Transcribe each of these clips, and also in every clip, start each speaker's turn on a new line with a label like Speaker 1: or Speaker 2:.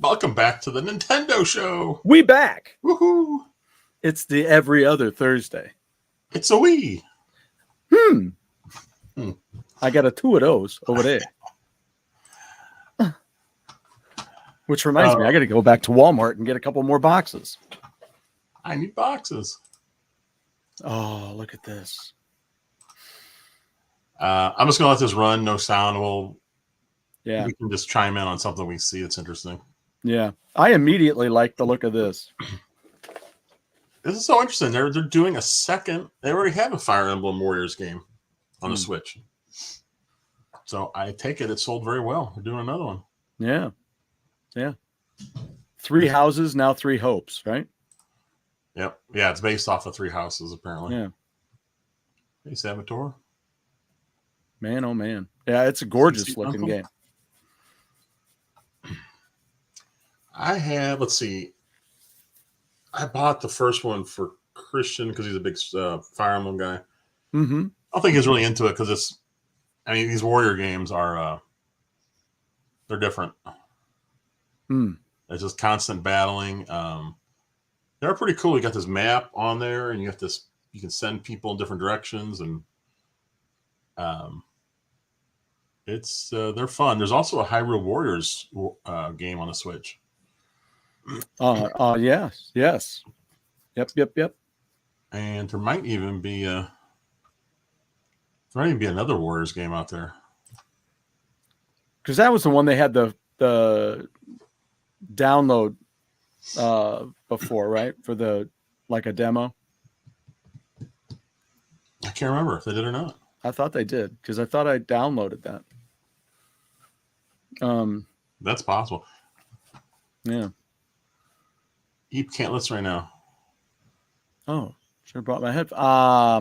Speaker 1: Welcome back to the Nintendo Show.
Speaker 2: We back.
Speaker 1: Woohoo!
Speaker 2: It's the every other Thursday.
Speaker 1: It's a Wii.
Speaker 2: I got a 2 of those over there. Which reminds me, I got to go back to Walmart and get a couple more boxes.
Speaker 1: I need boxes.
Speaker 2: Oh, look at this.
Speaker 1: I'm just going to let this run. No sound. We can just chime in on something we see that's interesting.
Speaker 2: Yeah. I immediately like the look of this.
Speaker 1: This is so interesting. They're doing a second. They already have a Fire Emblem Warriors game on the Switch. So I take it sold very well. They're doing another one.
Speaker 2: Yeah. Yeah. 3 houses, now 3 hopes, right?
Speaker 1: Yep. Yeah, it's based off of 3 houses, apparently.
Speaker 2: Yeah.
Speaker 1: Hey, Saboteur.
Speaker 2: Man, oh man. Yeah, it's a gorgeous looking game.
Speaker 1: Let's see. I bought the first one for Christian because he's a big Fire Emblem guy. I don't think he's really into it because these Warrior games are, they're different. It's just constant battling. They're pretty cool. You got this map on there, and you can send people in different directions, and they're fun. There's also a Hyrule Warriors game on the Switch.
Speaker 2: Yes. Yep.
Speaker 1: And there might even be another Warriors game out there.
Speaker 2: Because that was the one they had the download before, right? For a demo.
Speaker 1: I can't remember if they did or not.
Speaker 2: I thought they did because I thought I downloaded that.
Speaker 1: That's possible.
Speaker 2: Yeah.
Speaker 1: Eep can't listen right now.
Speaker 2: Oh, should have brought my head.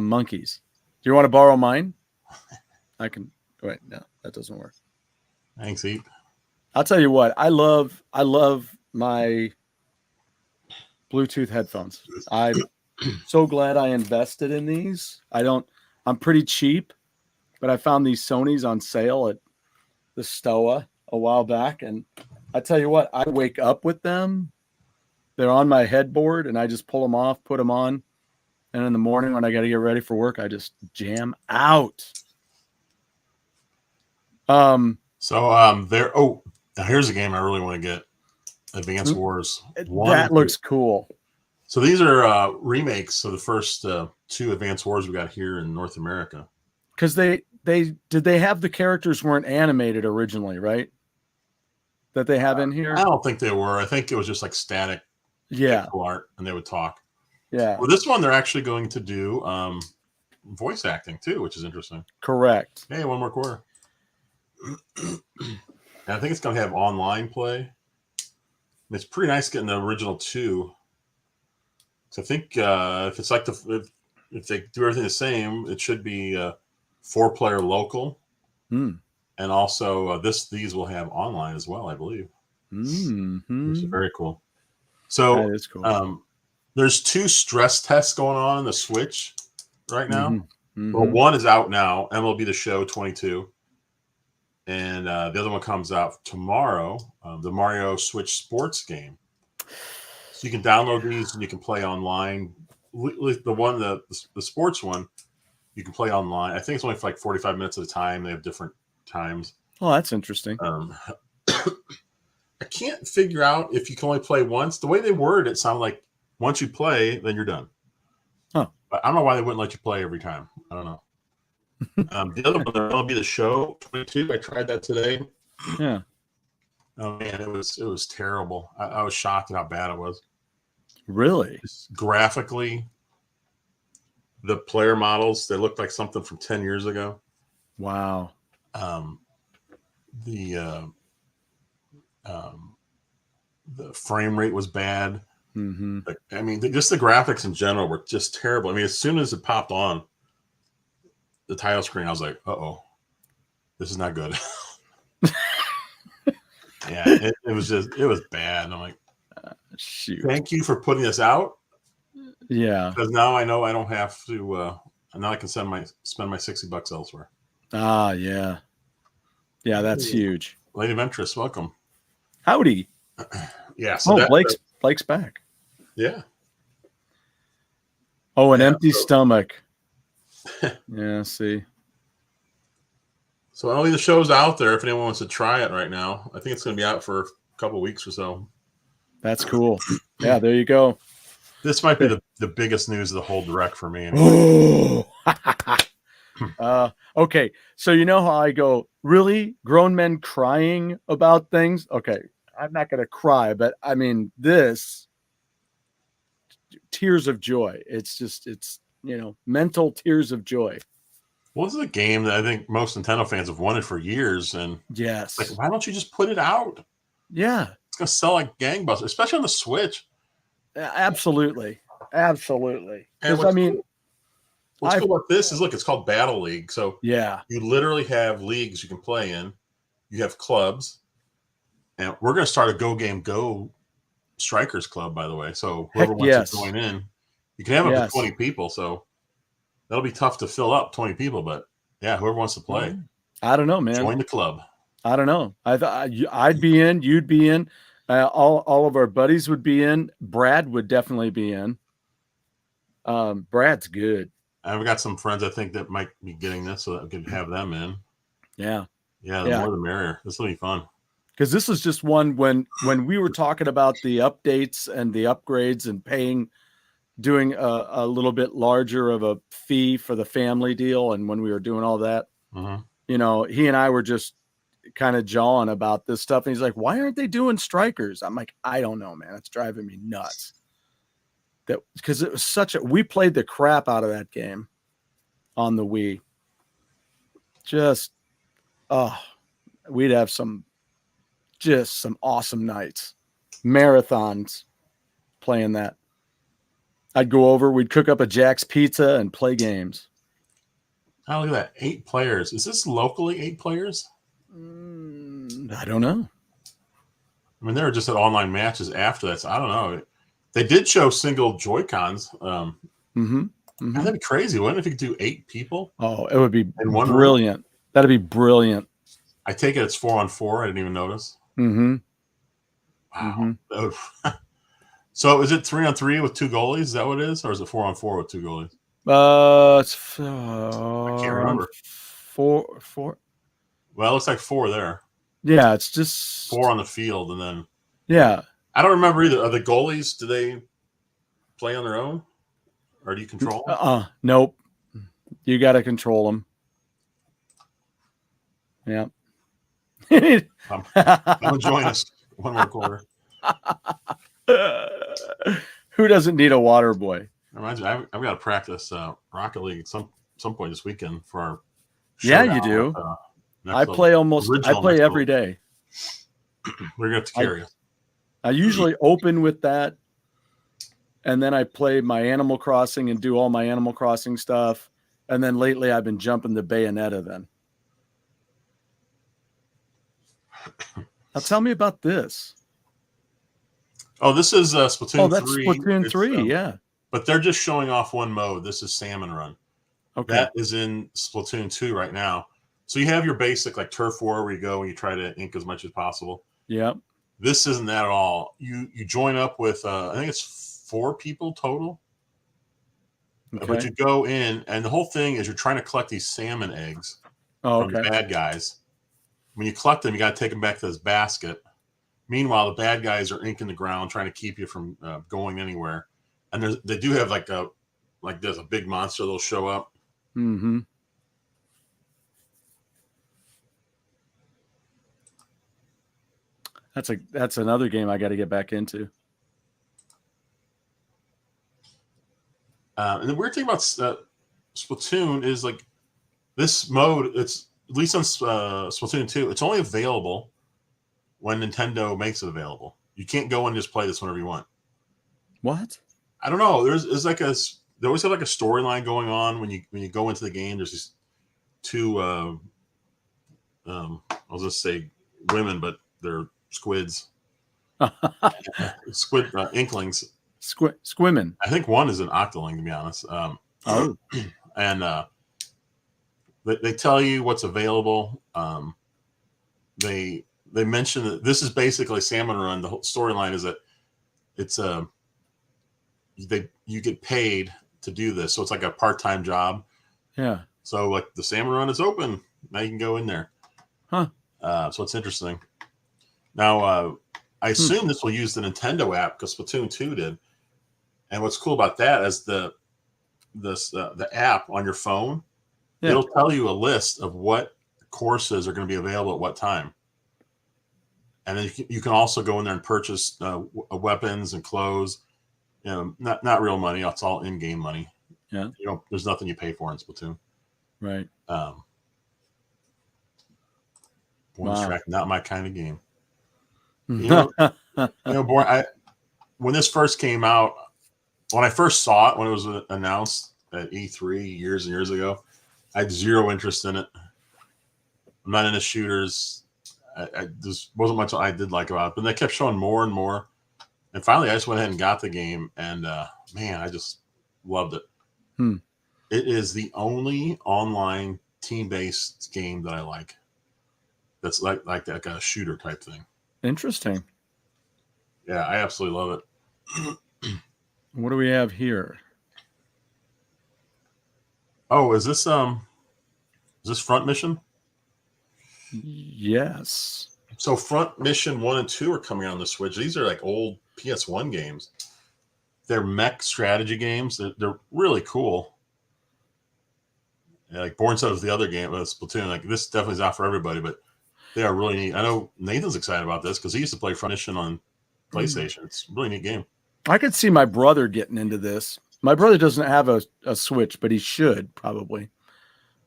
Speaker 2: Monkeys. Do you want to borrow mine? I can. Wait, no, that doesn't work.
Speaker 1: Thanks, Eep.
Speaker 2: I'll tell you what. I love my Bluetooth headphones. I'm so glad I invested in these. I'm pretty cheap, but I found these Sonys on sale at the Stoa a while back, and I tell you what, I wake up with them. They're on my headboard, and I just pull them off, put them on, and in the morning when I got to get ready for work, I just jam out.
Speaker 1: Now here's a game I really want to get. Advance Wars.
Speaker 2: That looks cool.
Speaker 1: So these are remakes of the first 2 Advance Wars we got here in North America.
Speaker 2: Because they have the characters weren't animated originally, right? That they have in here?
Speaker 1: I don't think they were. I think it was just like static art, and they would talk.
Speaker 2: Yeah.
Speaker 1: Well, this one they're actually going to do voice acting too, which is interesting.
Speaker 2: Correct.
Speaker 1: Hey, one more quarter. And I think it's going to have online play. It's pretty nice getting the original 2. So I think if it's like if they do everything the same, it should be 4-player local, and also these will have online as well, I believe. Which is very cool. So
Speaker 2: that is cool.
Speaker 1: There's 2 stress tests going on the Switch right now. Well, one is out now, MLB the Show 22. And the other one comes out tomorrow, the Mario Switch Sports game. So you can download these and you can play online. The sports one, you can play online. I think it's only for like 45 minutes at a time. They have different times.
Speaker 2: Oh, that's interesting.
Speaker 1: I can't figure out if you can only play once. The way they word it sounded like once you play, then you're done.
Speaker 2: Huh.
Speaker 1: But I don't know why they wouldn't let you play every time. I don't know. The other one, the MLB the Show 22. I tried that today.
Speaker 2: Yeah.
Speaker 1: Oh man, it was terrible. I was shocked at how bad it was.
Speaker 2: Really?
Speaker 1: Just graphically, the player models, they looked like something from 10 years ago.
Speaker 2: Wow.
Speaker 1: The frame rate was bad. I mean, just the graphics in general were just terrible. I mean, as soon as it popped on the title screen, I was like, "Uh-oh, this is not good." Yeah, it was bad. And I'm like,
Speaker 2: shoot.
Speaker 1: Thank you for putting this out.
Speaker 2: Yeah.
Speaker 1: Because now I know I don't have to. Now I can spend my $60 elsewhere.
Speaker 2: Ah, yeah. Yeah, that's huge.
Speaker 1: Lady Ventress, welcome.
Speaker 2: Howdy.
Speaker 1: Yeah. So
Speaker 2: Blake's back.
Speaker 1: Yeah.
Speaker 2: Oh, an empty stomach. Yeah, see.
Speaker 1: So MLB the Show's out there if anyone wants to try it right now. I think it's going to be out for a couple of weeks or so.
Speaker 2: That's cool. Yeah, there you go.
Speaker 1: This might be the biggest news of the whole direct for me. Anyway.
Speaker 2: Okay, so you know how I go, really? Grown men crying about things? Okay, I'm not going to cry, but I mean, this tears of joy. It's mental tears of joy.
Speaker 1: Well, this is a game that I think most Nintendo fans have wanted for years. And
Speaker 2: yes,
Speaker 1: like, why don't you just put it out?
Speaker 2: Yeah.
Speaker 1: It's going to sell like gangbusters, especially on the Switch.
Speaker 2: Absolutely.
Speaker 1: Because
Speaker 2: I mean,
Speaker 1: what's cool about this is, look, it's called Battle League. So
Speaker 2: yeah,
Speaker 1: you literally have leagues you can play in. You have clubs. And we're going to start a GoGameGo Strikers Club, by the way. So whoever wants to join in, you can have up to 20 people. So that'll be tough to fill up 20 people. But yeah, whoever wants to play.
Speaker 2: I don't know, man.
Speaker 1: Join the club.
Speaker 2: I don't know. I'd be in. You'd be in. All of our buddies would be in. Brad would definitely be in. Brad's good.
Speaker 1: I've got some friends I think that might be getting this, so that we could have them in.
Speaker 2: Yeah.
Speaker 1: The more the merrier. This will be fun.
Speaker 2: Because this is just one when we were talking about the updates and the upgrades and doing a little bit larger of a fee for the family deal, and when we were doing all that, he and I were just kind of jawing about this stuff, and he's like, "Why aren't they doing strikers?" I'm like, "I don't know, man. It's driving me nuts." That because it was we played the crap out of that game on the Wii. We'd have some awesome nights, marathons playing that. I'd go over, we'd cook up a Jack's Pizza and play games.
Speaker 1: Oh, look at that. 8 players. Is this locally 8 players?
Speaker 2: I don't know.
Speaker 1: I mean, they were just at online matches after that, so I don't know. They did show single Joy-Cons. That'd be crazy, wouldn't it, if you could do 8 people?
Speaker 2: Oh, it would be brilliant. That'd be brilliant.
Speaker 1: I take it it's 4-on-4. I didn't even notice. Wow. So is it 3-on-3 with 2 goalies? Is that what it is? Or is it 4-on-4 with 2 goalies?
Speaker 2: I
Speaker 1: can't remember.
Speaker 2: 4.
Speaker 1: Well, it looks like 4 there.
Speaker 2: Yeah, it's just
Speaker 1: 4 on the field, and then I don't remember either. Are the goalies, do they play on their own, or do you control them?
Speaker 2: Nope. You got to control them. Yeah.
Speaker 1: I'm gonna join us one more quarter.
Speaker 2: Who doesn't need a water boy?
Speaker 1: I've got to practice Rocket League at some point this weekend for our.
Speaker 2: Yeah, you do. I play every day.
Speaker 1: We're going to carry it.
Speaker 2: I usually open with that, and then I play my Animal Crossing and do all my Animal Crossing stuff. And then lately I've been jumping the Bayonetta then. Now tell me about this.
Speaker 1: Oh, this is Splatoon 3.
Speaker 2: Oh, that's Splatoon 3, yeah.
Speaker 1: But they're just showing off one mode. This is Salmon Run. Okay. That is in Splatoon 2 right now. So you have your basic like turf war where you go and you try to ink as much as possible.
Speaker 2: Yeah.
Speaker 1: This isn't that at all. You join up with I think it's 4 people total. Okay. But you go in, and the whole thing is you're trying to collect these salmon eggs from the bad guys. When you collect them, you got to take them back to this basket. Meanwhile, the bad guys are inking the ground, trying to keep you from going anywhere. And they do have there's a big monster that'll show up.
Speaker 2: Mm-hmm. That's another game I got to get back into.
Speaker 1: And the weird thing about Splatoon is like this mode. It's at least on Splatoon 2. It's only available when Nintendo makes it available. You can't go and just play this whenever you want.
Speaker 2: What?
Speaker 1: I don't know. They always have like a storyline going on when you go into the game. There's these 2 I'll just say women, but they're squids. Squid inklings.
Speaker 2: Squimmin.
Speaker 1: I think one is an octoling, to be honest. And they tell you what's available. They they mentioned that this is basically Salmon Run. The whole storyline is that it's you get paid to do this, so it's like a part-time job.
Speaker 2: Yeah.
Speaker 1: So like the Salmon Run is open, now you can go in there.
Speaker 2: Huh.
Speaker 1: So it's interesting. Now I assume this will use the Nintendo app because Splatoon 2 did. And what's cool about that is the app on your phone. Yeah. It'll tell you a list of what courses are going to be available at what time. And then you can also go in there and purchase weapons and clothes. You know, not real money. It's all in-game money.
Speaker 2: Yeah.
Speaker 1: There's nothing you pay for in Splatoon.
Speaker 2: Right.
Speaker 1: Bonus track, not my kind of game. You know, boy, when this first came out, when I first saw it, when it was announced at E3 years and years ago, I had zero interest in it. I'm not into shooters. I just wasn't much I did like about it, but they kept showing more and more. And finally, I just went ahead and got the game, and man, I just loved it. It is the only online team-based game that I like. That's like a shooter type thing.
Speaker 2: Interesting.
Speaker 1: Yeah, I absolutely love it.
Speaker 2: What do we have here?
Speaker 1: Oh, is this Front Mission?
Speaker 2: Yes.
Speaker 1: So Front Mission 1 and 2 are coming out on the Switch. These are like old PS1 games. They're mech strategy games. They're really cool. Yeah, like Born Set was the other game, Splatoon. Like this definitely is not for everybody, but they are really neat. I know Nathan's excited about this because he used to play Front Mission on PlayStation. It's a really neat game.
Speaker 2: I could see my brother getting into this. My brother doesn't have a Switch, but he should probably.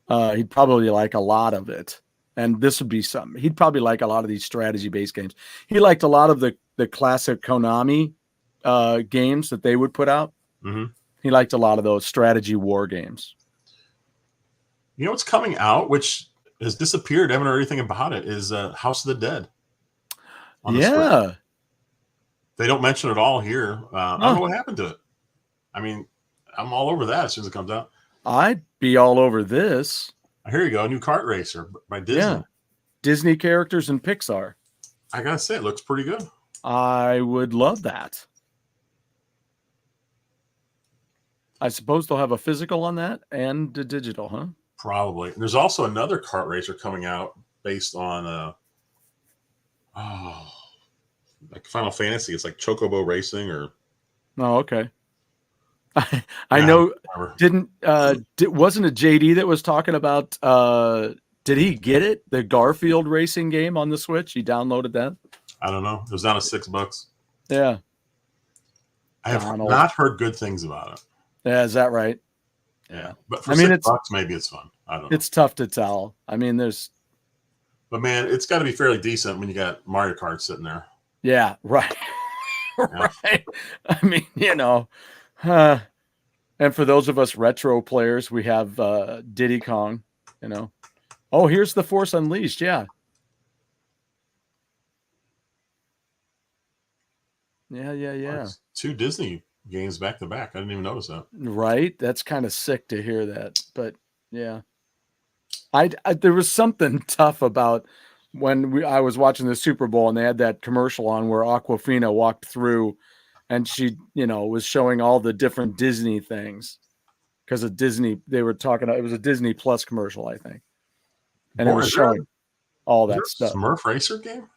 Speaker 2: He'd probably like a lot of it. And this would be something. He'd probably like a lot of these strategy-based games. He liked a lot of the classic Konami games that they would put out.
Speaker 1: Mm-hmm.
Speaker 2: He liked a lot of those strategy war games.
Speaker 1: You know what's coming out, which has disappeared. I haven't heard anything about it, is House of the Dead.
Speaker 2: Yeah.
Speaker 1: They don't mention it all here. I don't know what happened to it. I mean, I'm all over that as soon as it comes out.
Speaker 2: I'd be all over this.
Speaker 1: Here you go, a new kart racer by Disney. Yeah.
Speaker 2: Disney characters and Pixar.
Speaker 1: I gotta say, it looks pretty good.
Speaker 2: I would love that. I suppose they'll have a physical on that and a digital, huh?
Speaker 1: Probably. And there's also another kart racer coming out based on like Final Fantasy. It's like Chocobo Racing or.
Speaker 2: Oh, okay. I know. Wasn't it JD that was talking about? Did he get it? The Garfield racing game on the Switch? He downloaded that.
Speaker 1: I don't know. It was down to $6.
Speaker 2: Yeah.
Speaker 1: I have not heard good things about it.
Speaker 2: Yeah, is that right?
Speaker 1: Yeah, but for $6, maybe it's fun. I don't know.
Speaker 2: It's tough to tell. I mean,
Speaker 1: but man, it's got to be fairly decent when you got Mario Kart sitting there.
Speaker 2: Yeah, right. Right. I mean, and for those of us retro players, we have Diddy Kong, Oh, here's the Force Unleashed. Yeah. Yeah.
Speaker 1: Two Disney games back to back. I didn't even notice that.
Speaker 2: Right. That's kind of sick to hear that. But yeah, there was something tough about when I was watching the Super Bowl and they had that commercial on where Aquafina walked through and she, was showing all the different Disney things because of Disney. They were talking, it was a Disney Plus commercial, I think. And it was showing all that stuff.
Speaker 1: Smurf Racer game?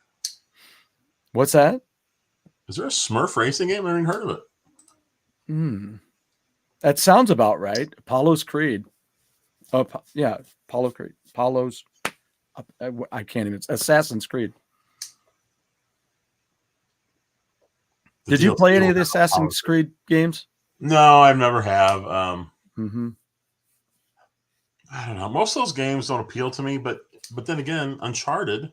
Speaker 2: What's that?
Speaker 1: Is there a Smurf racing game? I haven't heard of it.
Speaker 2: That sounds about right. Apollo's Creed. Oh, yeah. Apollo Creed. I can't even. Assassin's Creed. Did you play any of the Assassin's Creed games?
Speaker 1: No, I never have. I don't know. Most of those games don't appeal to me, but then again, Uncharted,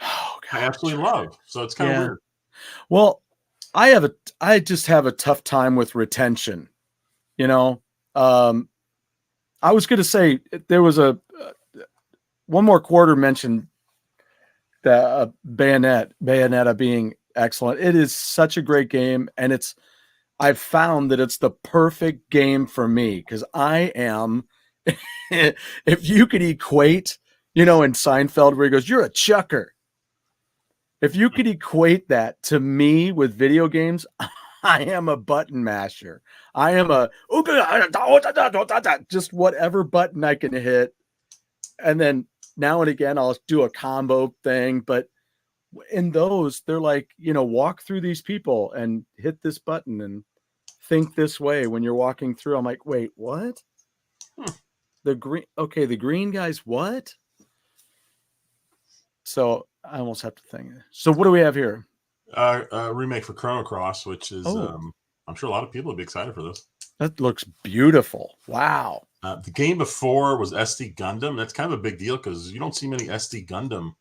Speaker 1: I absolutely love. So it's kind of weird.
Speaker 2: Well, I just have a tough time with retention. I was going to say there was one more quarter mentioned the Bayonetta being excellent. It is such a great game, and I've found that it's the perfect game for me because I am. If you could equate, in Seinfeld where he goes, "You're a chucker." If you could equate that to me with video games, I am a button masher. I am just whatever button I can hit. And then now and again, I'll do a combo thing. But in those, they're like, walk through these people and hit this button and think this way when you're walking through. I'm like, wait, what? The green guys, what? So I almost have to think. So what do we have here?
Speaker 1: A remake for Chrono Cross, which is I'm sure a lot of people would be excited for this.
Speaker 2: That looks beautiful. Wow.
Speaker 1: The game before was SD Gundam. That's kind of a big deal because you don't see many SD Gundam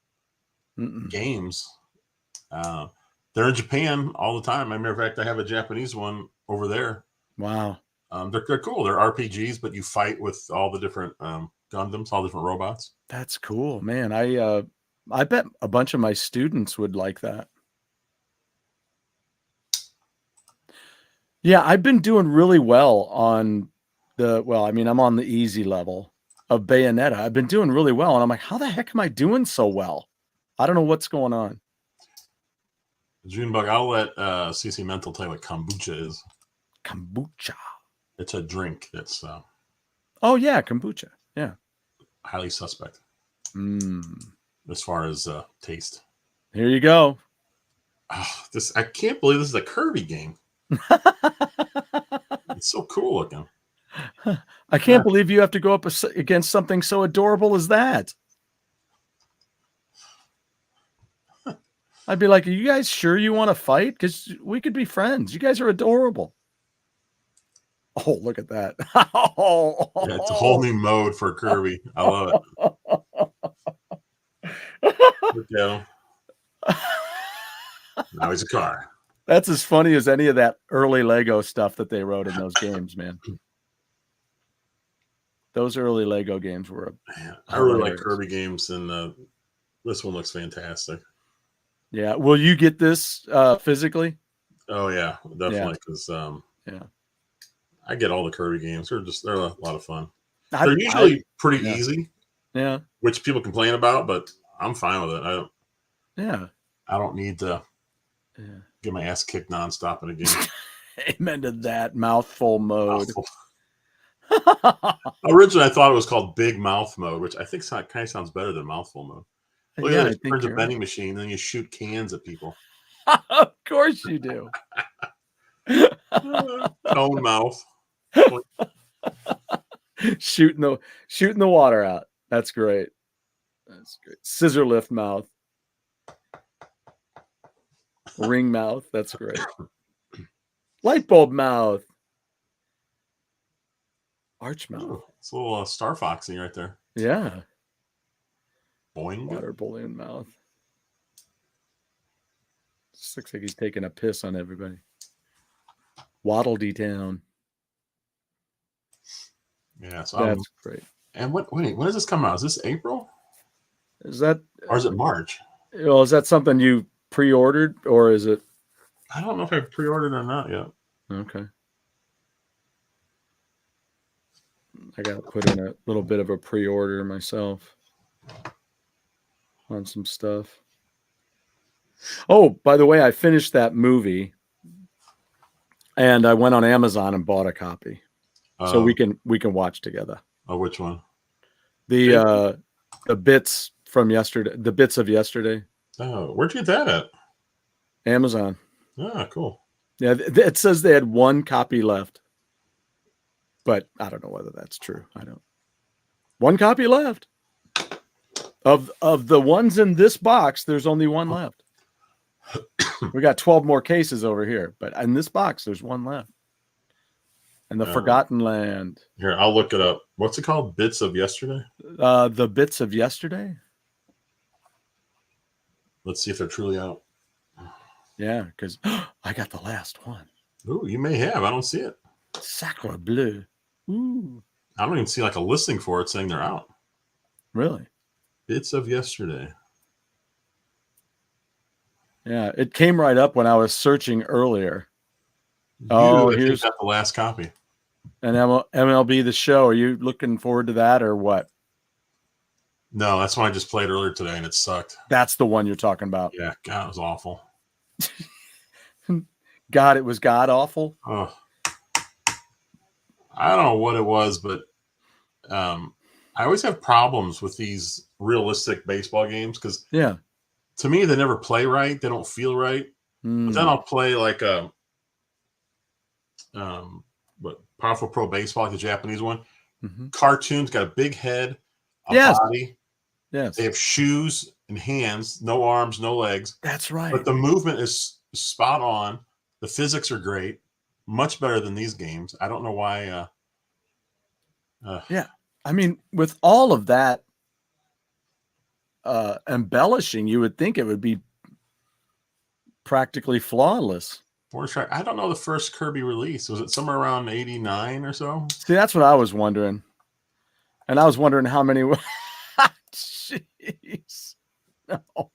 Speaker 1: games. They're in Japan all the time. As a matter of fact, I have a Japanese one over there.
Speaker 2: Wow.
Speaker 1: They're cool. They're RPGs, but you fight with all the different Gundams, all different robots.
Speaker 2: That's cool, man. I bet a bunch of my students would like that. Yeah, I've been doing really well on I'm on the easy level of Bayonetta. I've been doing really well, and I'm like, how the heck am I doing so well? I don't know what's going on.
Speaker 1: Junebug, I'll let CC Mental tell you what kombucha is.
Speaker 2: Kombucha.
Speaker 1: It's a drink that's
Speaker 2: oh yeah, kombucha. Yeah.
Speaker 1: Highly suspect. As far as taste.
Speaker 2: Here you go.
Speaker 1: I can't believe this is a Kirby game. It's so cool looking.
Speaker 2: I can't believe you have to go up against something so adorable as that. I'd be like, are you guys sure you want to fight? Because we could be friends. You guys are adorable. Oh, look at that.
Speaker 1: Yeah, it's a whole new mode for Kirby. I love it. Look at him. Now he's a car.
Speaker 2: That's as funny as any of that early Lego stuff that they wrote in those games, man. Those early Lego games were.
Speaker 1: I really like Kirby games, and this one looks fantastic.
Speaker 2: Yeah. Will you get this physically?
Speaker 1: Oh yeah, definitely. Because I get all the Kirby games. They're a lot of fun. They're usually pretty easy.
Speaker 2: Yeah.
Speaker 1: Which people complain about, but I'm fine with it. I don't need to get my ass kicked nonstop in a game.
Speaker 2: Amen to that. Mouthful mode.
Speaker 1: Originally, I thought it was called Big Mouth Mode, which I think kind of sounds better than Mouthful Mode. Look at it. Turns a vending machine, and then you shoot cans at people.
Speaker 2: Of course you do.
Speaker 1: Cone mouth.
Speaker 2: Shooting the water out. That's great. That's great. Scissor lift mouth. Ring mouth. That's great. Light bulb mouth. Arch mouth.
Speaker 1: Ooh, it's a little Star Foxing right there.
Speaker 2: Yeah.
Speaker 1: Boing.
Speaker 2: Water balloon mouth. This looks like he's taking a piss on everybody. Waddle Dee Town.
Speaker 1: Yeah, so
Speaker 2: that's great.
Speaker 1: And when does this come out? Is this April?
Speaker 2: Is that,
Speaker 1: or is it March?
Speaker 2: Well, is that something you pre-ordered, or is it?
Speaker 1: I don't know if I've pre-ordered or not yet.
Speaker 2: Okay. I got to put in a little bit of a pre-order myself on some stuff. Oh, by the way, I finished that movie, and I went on Amazon and bought a copy, so we can watch together.
Speaker 1: Oh, which one?
Speaker 2: The bits from yesterday. The bits of yesterday.
Speaker 1: Oh, where'd you get that at?
Speaker 2: Amazon.
Speaker 1: Ah, cool.
Speaker 2: Yeah, it says they had one copy left, but I don't know whether that's true. I don't. One copy left. Of the ones in this box, there's only one left. We got 12 more cases over here, but in this box, there's one left. And the Forgotten Land.
Speaker 1: Here, I'll look it up. What's it called? Bits of Yesterday?
Speaker 2: The Bits of Yesterday?
Speaker 1: Let's see if they're truly out.
Speaker 2: Yeah, because I got the last one.
Speaker 1: Ooh, you may have. I don't see it.
Speaker 2: Sacre bleu. Ooh.
Speaker 1: I don't even see like a listing for it saying they're out.
Speaker 2: Really?
Speaker 1: Bits of Yesterday.
Speaker 2: Yeah, it came right up when I was searching earlier.
Speaker 1: Here's got the last copy.
Speaker 2: And MLB the Show. Are you looking forward to that or what?
Speaker 1: No, that's one I just played earlier today, and it sucked.
Speaker 2: That's the one you're talking about.
Speaker 1: Yeah, God, it was awful.
Speaker 2: God, it was god awful.
Speaker 1: Oh, I don't know what it was, but I always have problems with these realistic baseball games because,
Speaker 2: yeah,
Speaker 1: to me, they never play right. They don't feel right. But then I'll play like a Powerful Pro Baseball, like the Japanese one. Cartoons, got a big head, a body.
Speaker 2: Yes.
Speaker 1: They have shoes and hands, no arms, no legs.
Speaker 2: That's right.
Speaker 1: But the movement is spot on. The physics are great, much better than these games. I don't know why.
Speaker 2: Yeah, I mean, with all of that embellishing, you would think it would be practically flawless.
Speaker 1: I don't know the first Kirby release. Was it somewhere around 89 or so?
Speaker 2: See, that's what I was wondering. And I was wondering how many. Jeez. No.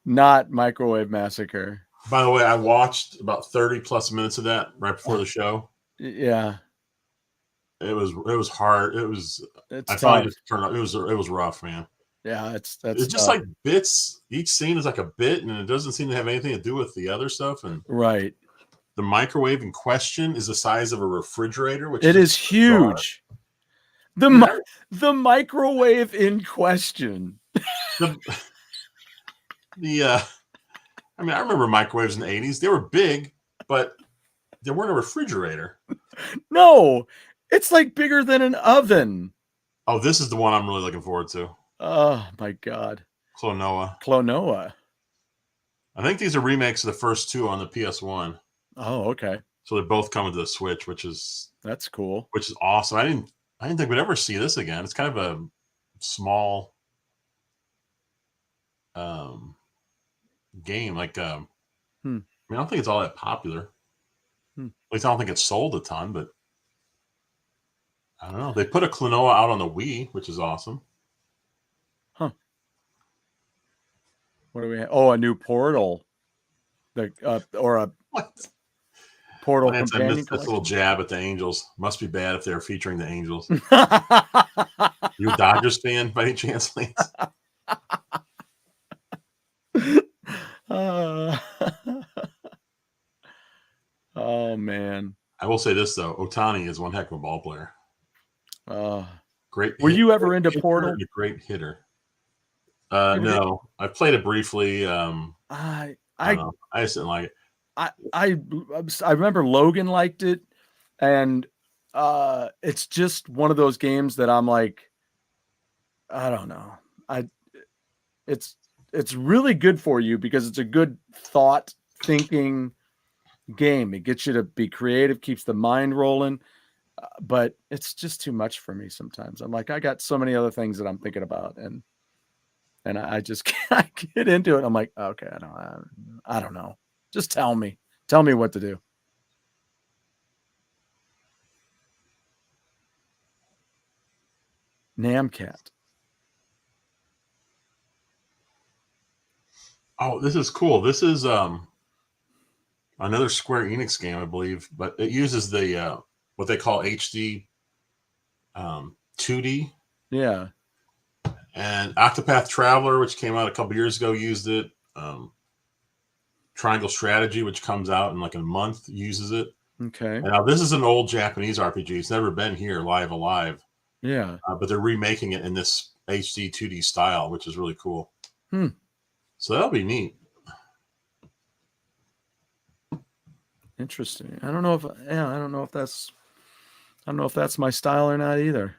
Speaker 2: Not Microwave Massacre.
Speaker 1: By the way, I watched about 30 plus minutes of that right before the show.
Speaker 2: Yeah.
Speaker 1: It was hard. I finally just turned up. It was rough, man.
Speaker 2: Yeah, it's
Speaker 1: just like bits. Each scene is like a bit, and it doesn't seem to have anything to do with the other stuff. And
Speaker 2: right,
Speaker 1: the microwave in question is the size of a refrigerator, which
Speaker 2: is huge. The microwave in question.
Speaker 1: I mean, I remember microwaves in the 80s. They were big, but they weren't a refrigerator.
Speaker 2: No, it's like bigger than an oven.
Speaker 1: Oh, this is the one I'm really looking forward to.
Speaker 2: Oh my God.
Speaker 1: Klonoa. I think these are remakes of the first two on the PS1.
Speaker 2: Oh, okay.
Speaker 1: So they're both coming to the Switch,
Speaker 2: that's cool.
Speaker 1: Which is awesome. I didn't think we'd ever see this again. It's kind of a small game. Like I mean, I don't think it's all that popular. At least I don't think it's sold a ton, but I don't know. They put a Klonoa out on the Wii, which is awesome.
Speaker 2: Huh. What do we have? Oh, a new Portal. Or a
Speaker 1: what?
Speaker 2: Portal
Speaker 1: I
Speaker 2: companion
Speaker 1: missed this little jab at the Angels. Must be bad if they're featuring the Angels. You a Dodgers fan by any chance, Lance?
Speaker 2: Oh man.
Speaker 1: I will say this though, Ohtani is one heck of a ball player. Great.
Speaker 2: Were you ever into Portal?
Speaker 1: A great hitter. No, I played it briefly.
Speaker 2: I
Speaker 1: just didn't like it.
Speaker 2: I remember Logan liked it, and it's just one of those games that I'm like, I don't know. It's really good for you because it's a good thought thinking game. It gets you to be creative, keeps the mind rolling, but it's just too much for me sometimes. I'm like, I got so many other things that I'm thinking about, and I just can't get into it. I'm like, okay, I don't know. Just tell me what to do. Namcat.
Speaker 1: Oh, this is cool. This is another Square Enix game, I believe, but it uses the what they call HD 2D.
Speaker 2: Yeah.
Speaker 1: And Octopath Traveler, which came out a couple years ago, used it. Triangle Strategy, which comes out in like a month, uses it.
Speaker 2: Okay.
Speaker 1: And now this is an old Japanese RPG. It's never been here alive.
Speaker 2: Yeah.
Speaker 1: But they're remaking it in this HD 2D style, which is really cool. So that'll be neat.
Speaker 2: Interesting. I don't know if that's my style or not either.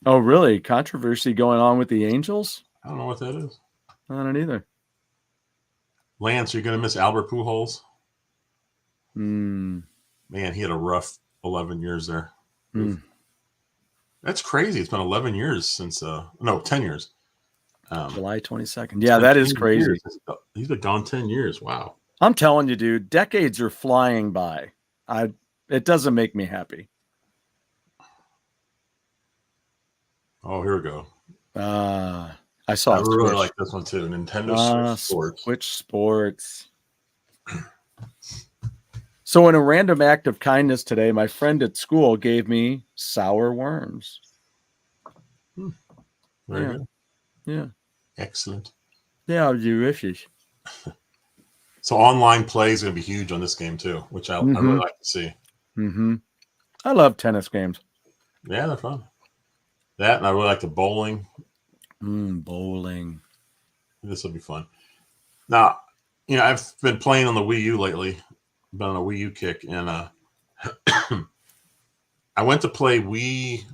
Speaker 2: Oh, really? Controversy going on with the Angels?
Speaker 1: I don't know what that is.
Speaker 2: I don't either.
Speaker 1: Lance, you're going to miss Albert Pujols?
Speaker 2: Man,
Speaker 1: he had a rough 11 years there. That's crazy. It's been 11 years since, 10 years.
Speaker 2: July 22nd. Yeah, that is crazy.
Speaker 1: Years. He's been gone 10 years. Wow.
Speaker 2: I'm telling you, dude, decades are flying by. It doesn't make me happy.
Speaker 1: Oh, here we go.
Speaker 2: I saw.
Speaker 1: I really like this one too. Nintendo Switch Sports.
Speaker 2: Switch Sports. So in a random act of kindness today, my friend at school gave me sour worms.
Speaker 1: Very good.
Speaker 2: Yeah.
Speaker 1: Excellent.
Speaker 2: They are delicious.
Speaker 1: So online play is going to be huge on this game too, which I really like to see.
Speaker 2: I love tennis games.
Speaker 1: Yeah, they're fun. That, and I really like the bowling.
Speaker 2: Bowling.
Speaker 1: This will be fun. Now, I've been playing on the Wii U lately. Been on a Wii U kick, and I went to play Wii.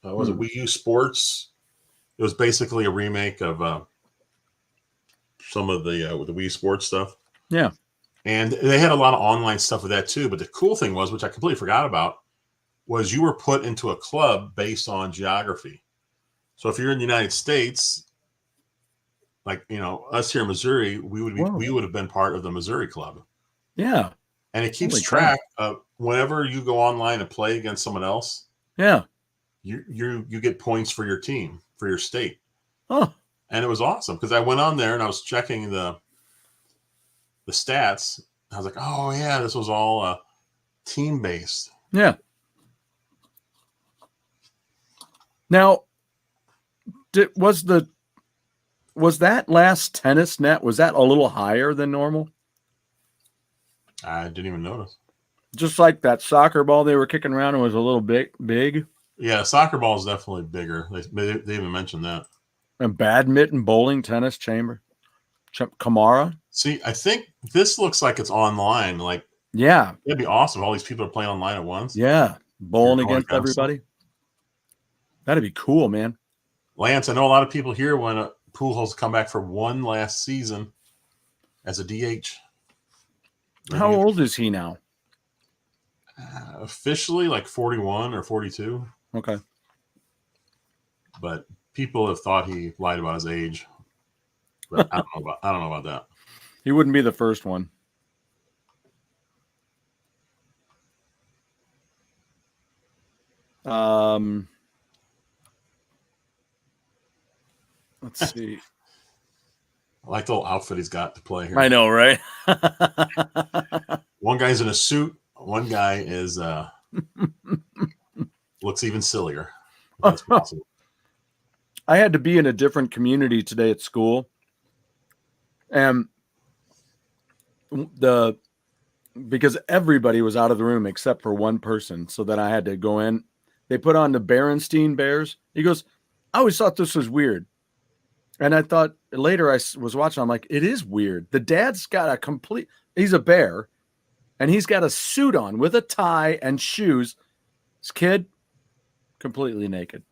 Speaker 1: Was it Wii U Sports? It was basically a remake of some of the Wii Sports stuff.
Speaker 2: Yeah.
Speaker 1: And they had a lot of online stuff with that too. But the cool thing was, which I completely forgot about, was you were put into a club based on geography. So if you're in the United States, like us here in Missouri, we would have been part of the Missouri club.
Speaker 2: Yeah.
Speaker 1: And it keeps track of whenever you go online and play against someone else.
Speaker 2: Yeah.
Speaker 1: You get points for your team, for your state.
Speaker 2: Oh.
Speaker 1: And it was awesome because I went on there and I was checking the stats. I was like, oh yeah, this was all team based.
Speaker 2: Yeah. Now, was that last tennis net, was that a little higher than normal?
Speaker 1: I didn't even notice.
Speaker 2: Just like that soccer ball they were kicking around, it was a little big.
Speaker 1: Yeah, soccer ball is definitely bigger. They even mentioned that.
Speaker 2: And badminton, bowling, tennis, chamber, Kamara.
Speaker 1: See, I think this looks like it's online. Like,
Speaker 2: yeah,
Speaker 1: it'd be awesome. All these people are playing online at once.
Speaker 2: Yeah, bowling against everybody. That'd be cool, man.
Speaker 1: Lance, I know a lot of people here want Pujols come back for one last season as a DH.
Speaker 2: How old is he now?
Speaker 1: Officially, like 41 or 42.
Speaker 2: Okay.
Speaker 1: But people have thought he lied about his age. But I don't know about that.
Speaker 2: He wouldn't be the first one. Let's see.
Speaker 1: I like the little outfit he's got to play here.
Speaker 2: I know, right?
Speaker 1: One guy's in a suit. One guy is looks even sillier. If that's possible.
Speaker 2: I had to be in a different community today at school, and because everybody was out of the room except for one person, so then I had to go in. They put on the Berenstein Bears. He goes, I always thought this was weird. And I thought later I was watching, I'm like, it is weird. The dad's got he's a bear, and he's got a suit on with a tie and shoes. His kid, completely naked.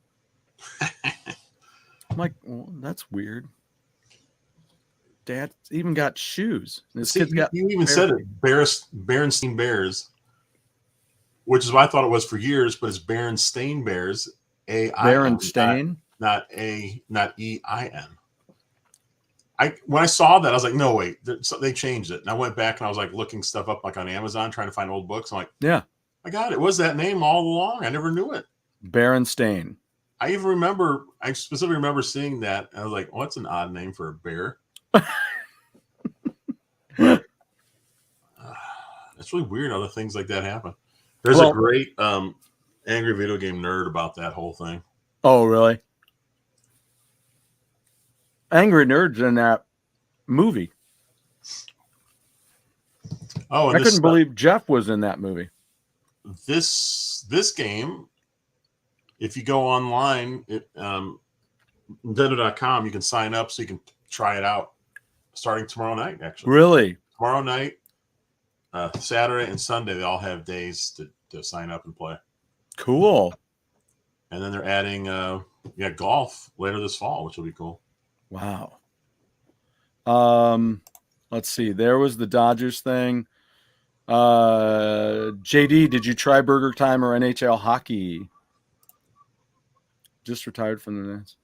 Speaker 2: I'm like, well, that's weird. Dad even got shoes. This kid's got.
Speaker 1: You even said it, Berenstein Bears, which is what I thought it was for years, but it's Berenstain Bears, A-I-N,
Speaker 2: Berenstain,
Speaker 1: not E-I-N. When I saw that, I was like, no, wait, they changed it. And I went back and I was like looking stuff up like on Amazon, trying to find old books. I'm like,
Speaker 2: yeah,
Speaker 1: my God, it was that name all along. I never knew it.
Speaker 2: Berenstain.
Speaker 1: I specifically remember seeing that. And I was like, well, that's an odd name for a bear. But it's really weird how the things like that happen. There's a great Angry Video Game Nerd about that whole thing.
Speaker 2: Oh, really? Angry Nerd's in that movie.
Speaker 1: Oh, and
Speaker 2: I couldn't believe Jeff was in that movie.
Speaker 1: This game, if you go online, Nintendo.com, you can sign up so you can try it out starting tomorrow night, actually.
Speaker 2: Really?
Speaker 1: Tomorrow night, Saturday and Sunday, they all have days to sign up and play.
Speaker 2: Cool.
Speaker 1: And then they're adding golf later this fall, which will be cool.
Speaker 2: Wow. Let's see. There was the Dodgers thing. JD, did you try Burger Time or NHL hockey? Just retired from the Nets.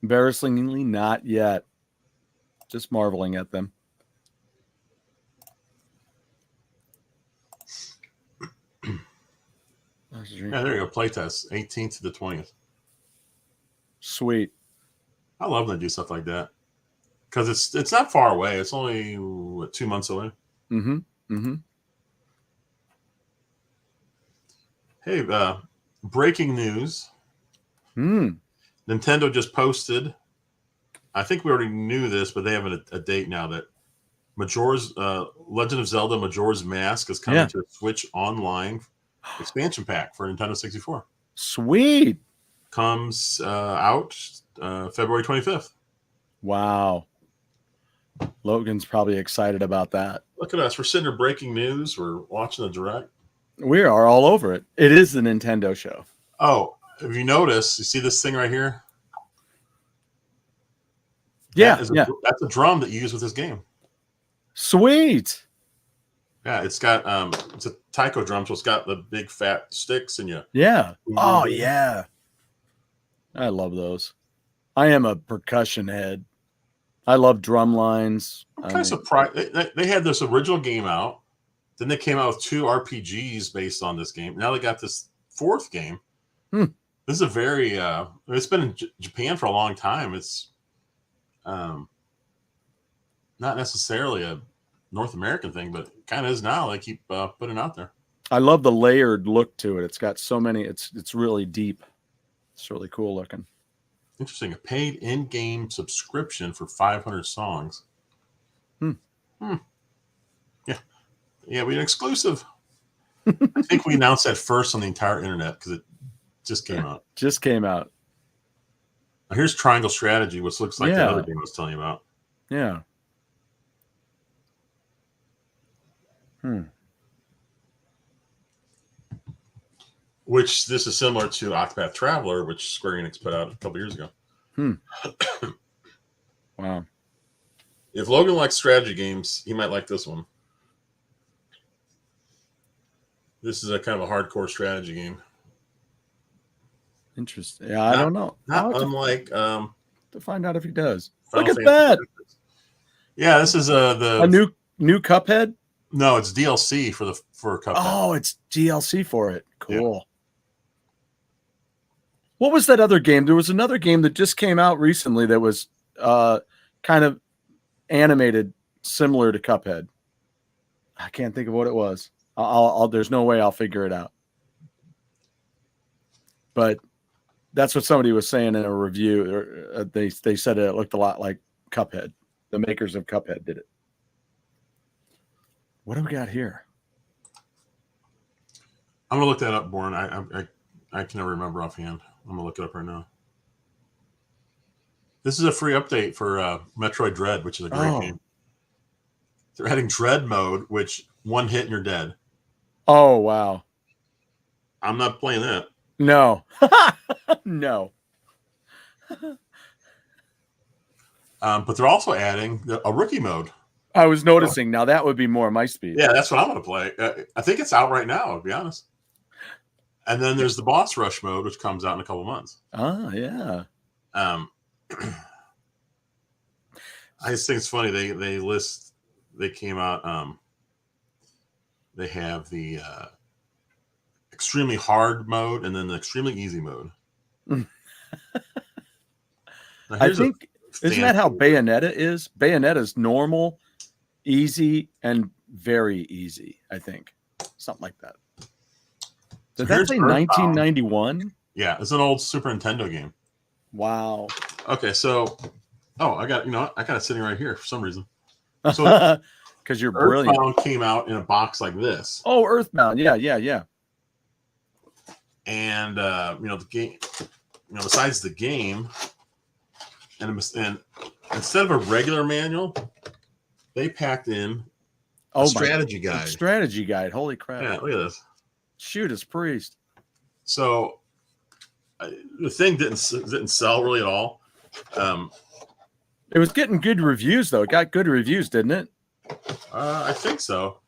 Speaker 2: Embarrassingly, not yet. Just marveling at them.
Speaker 1: Yeah, there you go. Playtest, 18th to the 20th.
Speaker 2: Sweet.
Speaker 1: I love when they do stuff like that because it's not far away. It's only 2 months away.
Speaker 2: Mm-hmm. Mm-hmm.
Speaker 1: Hey, breaking news. Nintendo just posted, I think we already knew this, but they have a date now that Majora's Legend of Zelda Majora's Mask is coming to a Switch Online expansion pack for Nintendo 64.
Speaker 2: Sweet.
Speaker 1: Comes out February 25th.
Speaker 2: Wow. Logan's probably excited about that.
Speaker 1: Look at us. We're sitting here breaking news. We're watching the direct.
Speaker 2: We are all over it. It is the Nintendo show.
Speaker 1: Oh, have you noticed? You see this thing right here?
Speaker 2: Yeah,
Speaker 1: that's a drum that you use with this game.
Speaker 2: Sweet.
Speaker 1: Yeah, it's got it's a taiko drum, so it's got the big fat sticks and you.
Speaker 2: Yeah. Oh yeah. I love those. I am a percussion head. I love drum lines.
Speaker 1: I'm kind of surprised. They had this original game out. Then they came out with 2 RPGs based on this game. Now they got this 4th game. This is a very it's been in Japan for a long time. It's not necessarily a North American thing, but it kind of is now. They keep putting it out there.
Speaker 2: I love the layered look to it. It's got so many. It's really deep. It's really cool looking.
Speaker 1: Interesting. A paid in-game subscription for 500 songs. Yeah, we had an exclusive. I think we announced that first on the entire internet because it just came out.
Speaker 2: Just came out.
Speaker 1: Now here's Triangle Strategy, which looks like the other game I was telling you about.
Speaker 2: Yeah.
Speaker 1: Which this is similar to Octopath Traveler, which Square Enix put out a couple years ago.
Speaker 2: Wow.
Speaker 1: If Logan likes strategy games, he might like this one. This is a kind of a hardcore strategy game.
Speaker 2: Interesting. Yeah, I don't know.
Speaker 1: Not unlike
Speaker 2: to find out if he does.
Speaker 1: Final
Speaker 2: Look at
Speaker 1: Fantasy
Speaker 2: that.
Speaker 1: Tactics. Yeah, this is
Speaker 2: a new Cuphead.
Speaker 1: No, it's DLC for Cuphead.
Speaker 2: Oh, it's DLC for it. Cool. Yeah. What was that other game? There was another game that just came out recently that was kind of animated, similar to Cuphead. I can't think of what it was. There's no way I'll figure it out. But that's what somebody was saying in a review. They said it looked a lot like Cuphead. The makers of Cuphead did it. What do we got here?
Speaker 1: I'm gonna look that up, Born. I can never remember offhand. I'm gonna look it up right now. This is a free update for Metroid Dread, which is a great game. They're adding Dread mode, which one hit and you're dead.
Speaker 2: Oh wow!
Speaker 1: I'm not playing that.
Speaker 2: No, no.
Speaker 1: But they're also adding a rookie mode.
Speaker 2: I was noticing. Now that would be more my speed.
Speaker 1: Yeah, that's what I'm going to play. I think it's out right now, to be honest. And then there's the boss rush mode, which comes out in a couple months.
Speaker 2: Oh, yeah.
Speaker 1: I just think it's funny. They came out. They have the extremely hard mode and then the extremely easy mode.
Speaker 2: I think, isn't that how Bayonetta is? Bayonetta's normal, easy, and very easy, I think. Something like that. Did that say 1991?
Speaker 1: Yeah, it's an old Super Nintendo game.
Speaker 2: Wow.
Speaker 1: Okay, so I got it sitting right here for some reason. So
Speaker 2: because you're brilliant.
Speaker 1: Earthbound came out in a box like this.
Speaker 2: Oh, Earthbound. Yeah.
Speaker 1: And the game, besides the game, and instead of a regular manual, they packed in a strategy guide.
Speaker 2: Strategy guide. Holy crap.
Speaker 1: Yeah, look at this.
Speaker 2: Shoot, it's priest.
Speaker 1: So the thing didn't sell really at all.
Speaker 2: It was getting good reviews, though. It got good reviews, didn't it?
Speaker 1: I think so.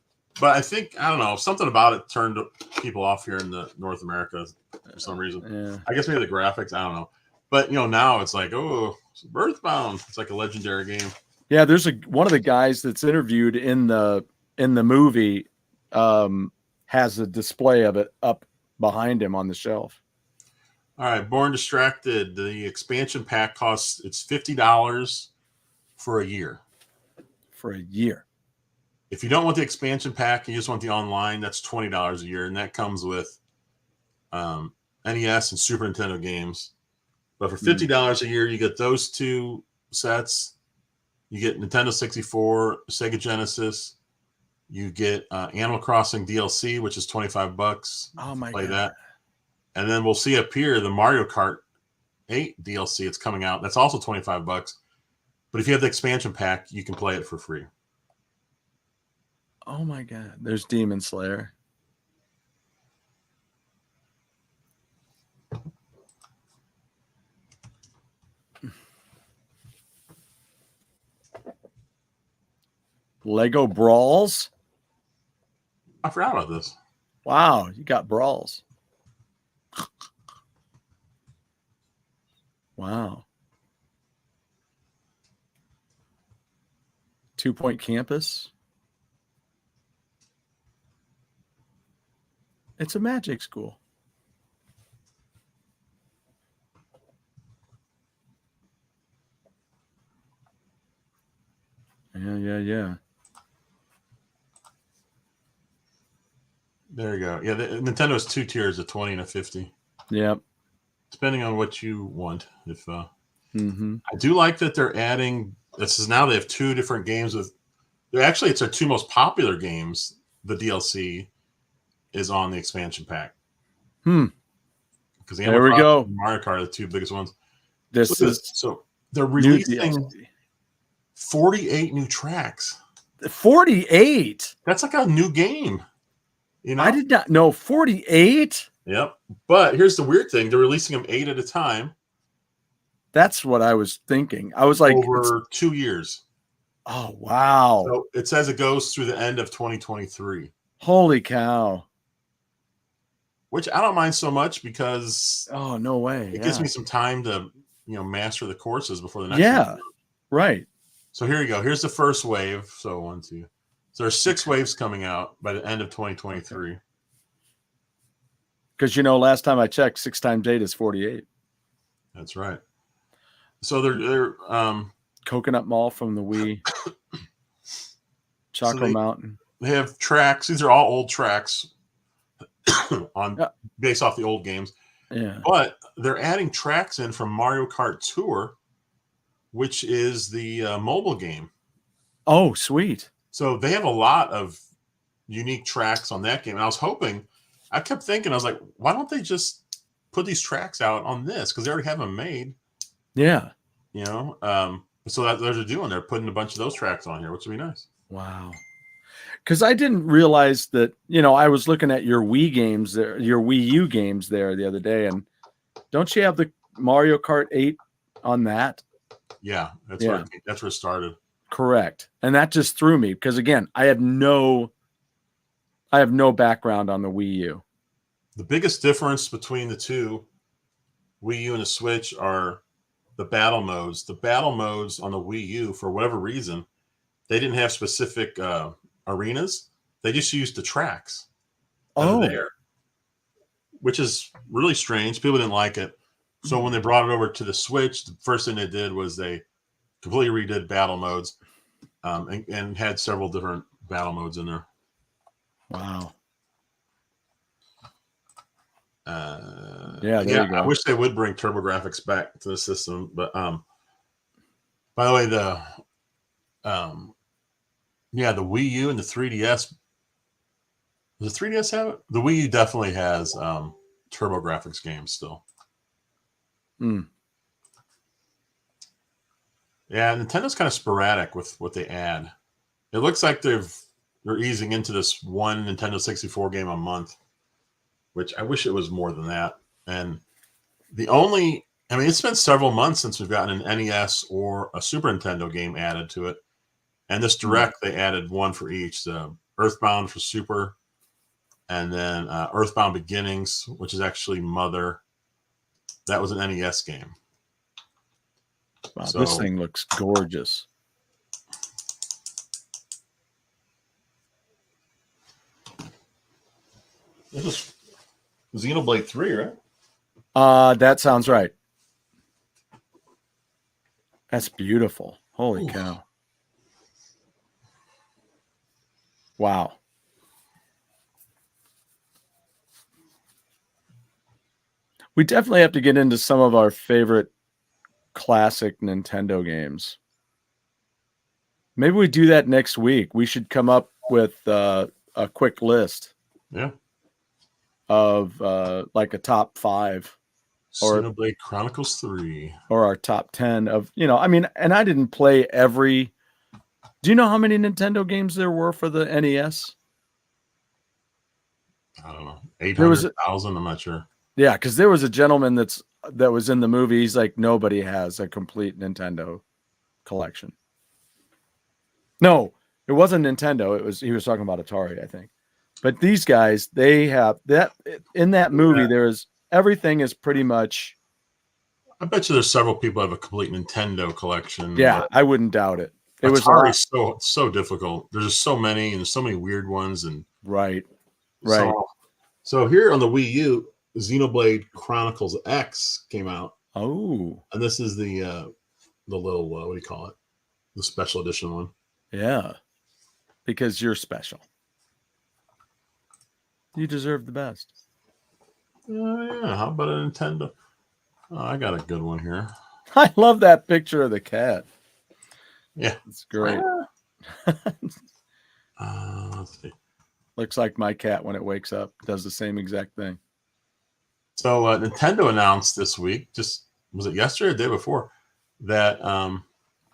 Speaker 1: But I don't know, something about it turned people off here in the North America for some reason. Yeah. I guess maybe the graphics, I don't know. But, now it's like, it's Earthbound. It's like a legendary game. Yeah,
Speaker 2: there's one of the guys that's interviewed in the movie has a display of it up behind him on the shelf.
Speaker 1: All right, Born Distracted. The expansion pack it's $50 for a year.
Speaker 2: For a year.
Speaker 1: If you don't want the expansion pack, you just want the online, that's $20 a year, and that comes with NES and Super Nintendo games. But for $50 a year, you get those two sets. You get Nintendo 64, Sega Genesis. You get Animal Crossing DLC, which is $25.
Speaker 2: Oh my
Speaker 1: Play
Speaker 2: God.
Speaker 1: that. And then we'll see up here the Mario Kart 8 DLC. It's coming out. That's also $25. But if you have the expansion pack, you can play it for free.
Speaker 2: Oh my God. There's Demon Slayer. Lego Brawls.
Speaker 1: I forgot about this.
Speaker 2: Wow, you got Brawls. Wow. 2 Point Campus. It's a magic school. Yeah.
Speaker 1: There you go. Yeah, Nintendo has two tiers, a 20 and a 50.
Speaker 2: Yep.
Speaker 1: Depending on what you want. If I
Speaker 2: Mm-hmm.
Speaker 1: do like that they're adding. This is now they have two different games with. Actually, it's their two most popular games. The DLC is on the expansion pack. Because
Speaker 2: There we go.
Speaker 1: And Mario Kart are the two biggest ones.
Speaker 2: So
Speaker 1: they're releasing 48 new tracks.
Speaker 2: 48.
Speaker 1: That's like a new game. You know?
Speaker 2: I did not know 48.
Speaker 1: Yep. But here's the weird thing: they're releasing them 8 at a time.
Speaker 2: That's what I was thinking. I was like,
Speaker 1: over 2 years.
Speaker 2: Oh wow!
Speaker 1: So it says it goes through the end of 2023.
Speaker 2: Holy cow!
Speaker 1: Which I don't mind so much because
Speaker 2: no way!
Speaker 1: It gives me some time to master the courses before the next.
Speaker 2: Yeah, right.
Speaker 1: So here you go. Here's the first wave. So 1, 2. So there's 6 waves coming out by the end of 2023.
Speaker 2: Because last time I checked, 6 times 8 is 48.
Speaker 1: That's right. So they're
Speaker 2: Coconut Mall from the Wii. Choco Mountain.
Speaker 1: They have tracks. These are all old tracks based off the old games.
Speaker 2: Yeah.
Speaker 1: But they're adding tracks in from Mario Kart Tour, which is the mobile game.
Speaker 2: Oh, sweet.
Speaker 1: So they have a lot of unique tracks on that game. And I kept thinking, I was like, why don't they just put these tracks out on this? Because they already have them made.
Speaker 2: Yeah.
Speaker 1: So that's what they're doing. They're putting a bunch of those tracks on here, which would be nice.
Speaker 2: Wow. Because I didn't realize that, I was looking at your Wii games there, your Wii U games there the other day. And don't you have the Mario Kart 8 on that?
Speaker 1: Yeah. That's where it started.
Speaker 2: Correct. And that just threw me because, again, I have no background on the Wii U.
Speaker 1: The biggest difference between the two, Wii U and the Switch, are the battle modes. The battle modes on the Wii U, for whatever reason, they didn't have specific arenas. They just used the tracks that are there, which is really strange. People didn't like it. So when they brought it over to the Switch, the first thing they did was they completely redid battle modes and had several different battle modes in there.
Speaker 2: Wow.
Speaker 1: You go. I wish they would bring TurboGrafx back to the system, but by the way, the Wii U and the 3DS. Does the 3DS have it? The Wii U definitely has TurboGrafx games still. Yeah, Nintendo's kind of sporadic with what they add. It looks like they're easing into this one Nintendo 64 game a month, which I wish it was more than that. And it's been several months since we've gotten an NES or a Super Nintendo game added to it. And this Direct, they added one for each. The Earthbound for Super, and then Earthbound Beginnings, which is actually Mother. That was an NES game.
Speaker 2: Wow, this thing looks gorgeous.
Speaker 1: This is Xenoblade 3, right?
Speaker 2: That sounds right. That's beautiful. Holy cow. Wow. We definitely have to get into some of our favorite classic Nintendo games. Maybe we do that next week. We should come up with a quick list.
Speaker 1: Yeah.
Speaker 2: Of like a top 5 or
Speaker 1: Xenoblade Chronicles 3
Speaker 2: or our top 10 of, I mean, and I didn't play every. Do you know how many Nintendo games there were for the NES?
Speaker 1: I don't know. 800,000. I'm not sure.
Speaker 2: Yeah, because there was a gentleman that was in the movie. He's like, nobody has a complete Nintendo collection. No, it wasn't Nintendo. He was talking about Atari, I think. But these guys, they have that in that movie.
Speaker 1: Yeah.
Speaker 2: There's everything is pretty much.
Speaker 1: I bet you there's several people who have a complete Nintendo collection.
Speaker 2: Yeah, I wouldn't doubt it. It was
Speaker 1: so difficult. There's just so many, and there's so many weird ones, and
Speaker 2: right.
Speaker 1: So here on the Wii U, Xenoblade Chronicles X came out.
Speaker 2: Oh,
Speaker 1: and this is the little what do you call it? The special edition one.
Speaker 2: Yeah, because you're special. You deserve the best.
Speaker 1: Yeah. How about a Nintendo? Oh, I got a good one here.
Speaker 2: I love that picture of the cat.
Speaker 1: Yeah,
Speaker 2: it's great.
Speaker 1: Let's see.
Speaker 2: Looks like my cat when it wakes up does the same exact thing.
Speaker 1: So Nintendo announced this week, was it yesterday or the day before, that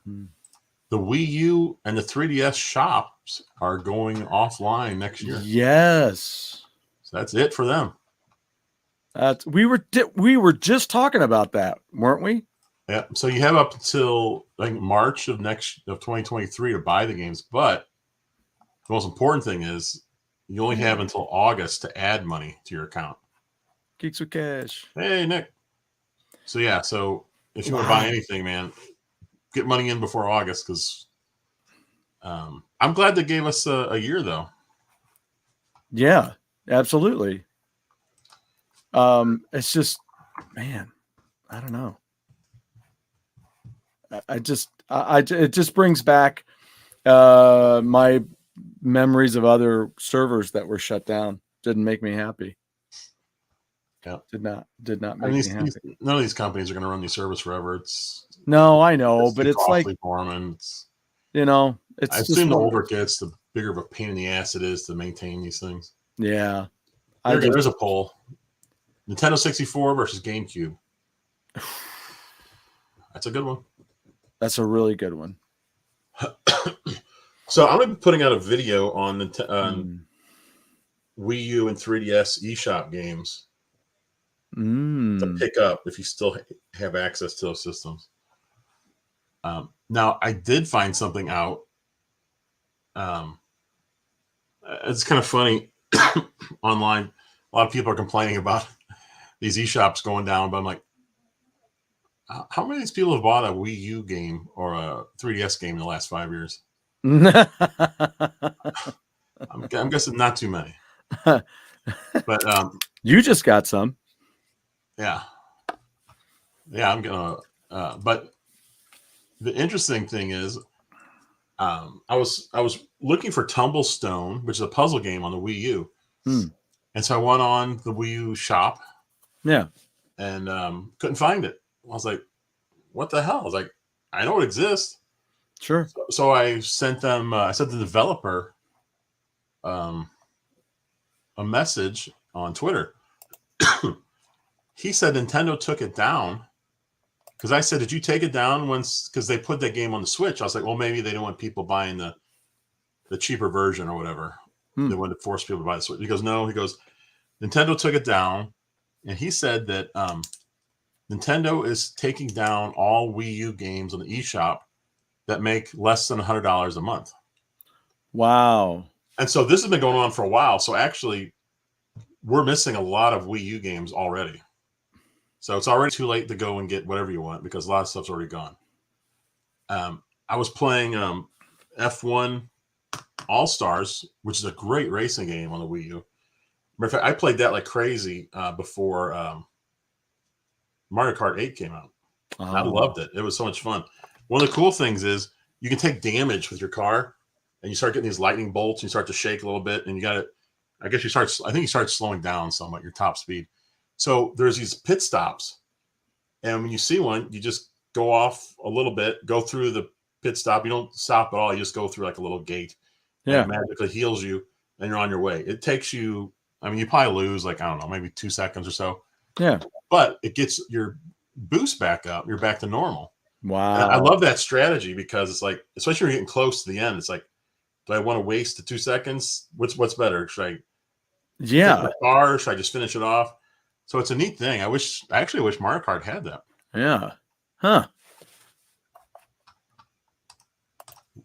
Speaker 1: the Wii U and the 3DS shops are going offline next year.
Speaker 2: Yes.
Speaker 1: So that's it for them.
Speaker 2: We were just talking about that, weren't we?
Speaker 1: Yeah. So you have up until like March of 2023 to buy the games, but the most important thing is you only have until August to add money to your account.
Speaker 2: Geeks with cash.
Speaker 1: Hey, Nick. So yeah, if you want to buy anything, man, get money in before August, because I'm glad they gave us a year, though.
Speaker 2: Yeah, absolutely. It's just, man, I don't know. It just brings back my memories of other servers that were shut down. Didn't make me happy.
Speaker 1: Yeah,
Speaker 2: did not make me happy.
Speaker 1: None of these companies are going to run these servers forever.
Speaker 2: No, I know, but it's like
Speaker 1: for them, and
Speaker 2: it's.
Speaker 1: I assume the older it gets, the bigger of a pain in the ass it is to maintain these things.
Speaker 2: Yeah,
Speaker 1: there's a poll: Nintendo 64 versus GameCube. That's a good one.
Speaker 2: That's a really good one.
Speaker 1: So I'm going to be putting out a video on Wii U and 3DS eShop games to pick up if you still have access to those systems. Now, I did find something out. It's kind of funny online. A lot of people are complaining about these eShops going down, but I'm like, how many of these people have bought a Wii U game or a 3DS game in the last 5 years? I'm guessing not too many. But
Speaker 2: you just got some.
Speaker 1: Yeah, I'm gonna. But the interesting thing is, I was looking for Tumblestone, which is a puzzle game on the Wii U, and so I went on the Wii U shop.
Speaker 2: Yeah,
Speaker 1: and couldn't find it. I was like, "What the hell?" I was like, "I know it exists."
Speaker 2: Sure.
Speaker 1: So I sent them. I sent the developer a message on Twitter. He said Nintendo took it down, because I said, "Did you take it down once?" Because they put that game on the Switch. I was like, "Well, maybe they don't want people buying the cheaper version or whatever. They wanted to force people to buy the Switch." He goes, "No." He goes, "Nintendo took it down," and he said that Nintendo is taking down all Wii U games on the eShop that make less than $100 a month.
Speaker 2: Wow.
Speaker 1: And so this has been going on for a while. So actually, we're missing a lot of Wii U games already. So it's already too late to go and get whatever you want, because a lot of stuff's already gone. I was playing F1 All-Stars, which is a great racing game on the Wii U. Matter of fact, I played that like crazy before Mario Kart 8 came out. I loved it. It was so much fun. One of the cool things is you can take damage with your car, and you start getting these lightning bolts, and you start to shake a little bit, and you got to, I think you start slowing down somewhat your top speed. So there's these pit stops, and when you see one, you just go off a little bit, go through the pit stop. You don't stop at all. You just go through like a little gate.
Speaker 2: Yeah.
Speaker 1: And it magically heals you, and you're on your way. It takes you, I mean, you probably lose like, I don't know, maybe 2 seconds or so.
Speaker 2: Yeah.
Speaker 1: But it gets your boost back up. You're back to normal.
Speaker 2: Wow.
Speaker 1: And I love that strategy because it's like, especially when you're getting close to the end, it's like, do I want to waste the 2 seconds? What's better? Should I take my car? Should I just finish it off? So it's a neat thing. I actually wish Mario Kart had that.
Speaker 2: Yeah. Huh.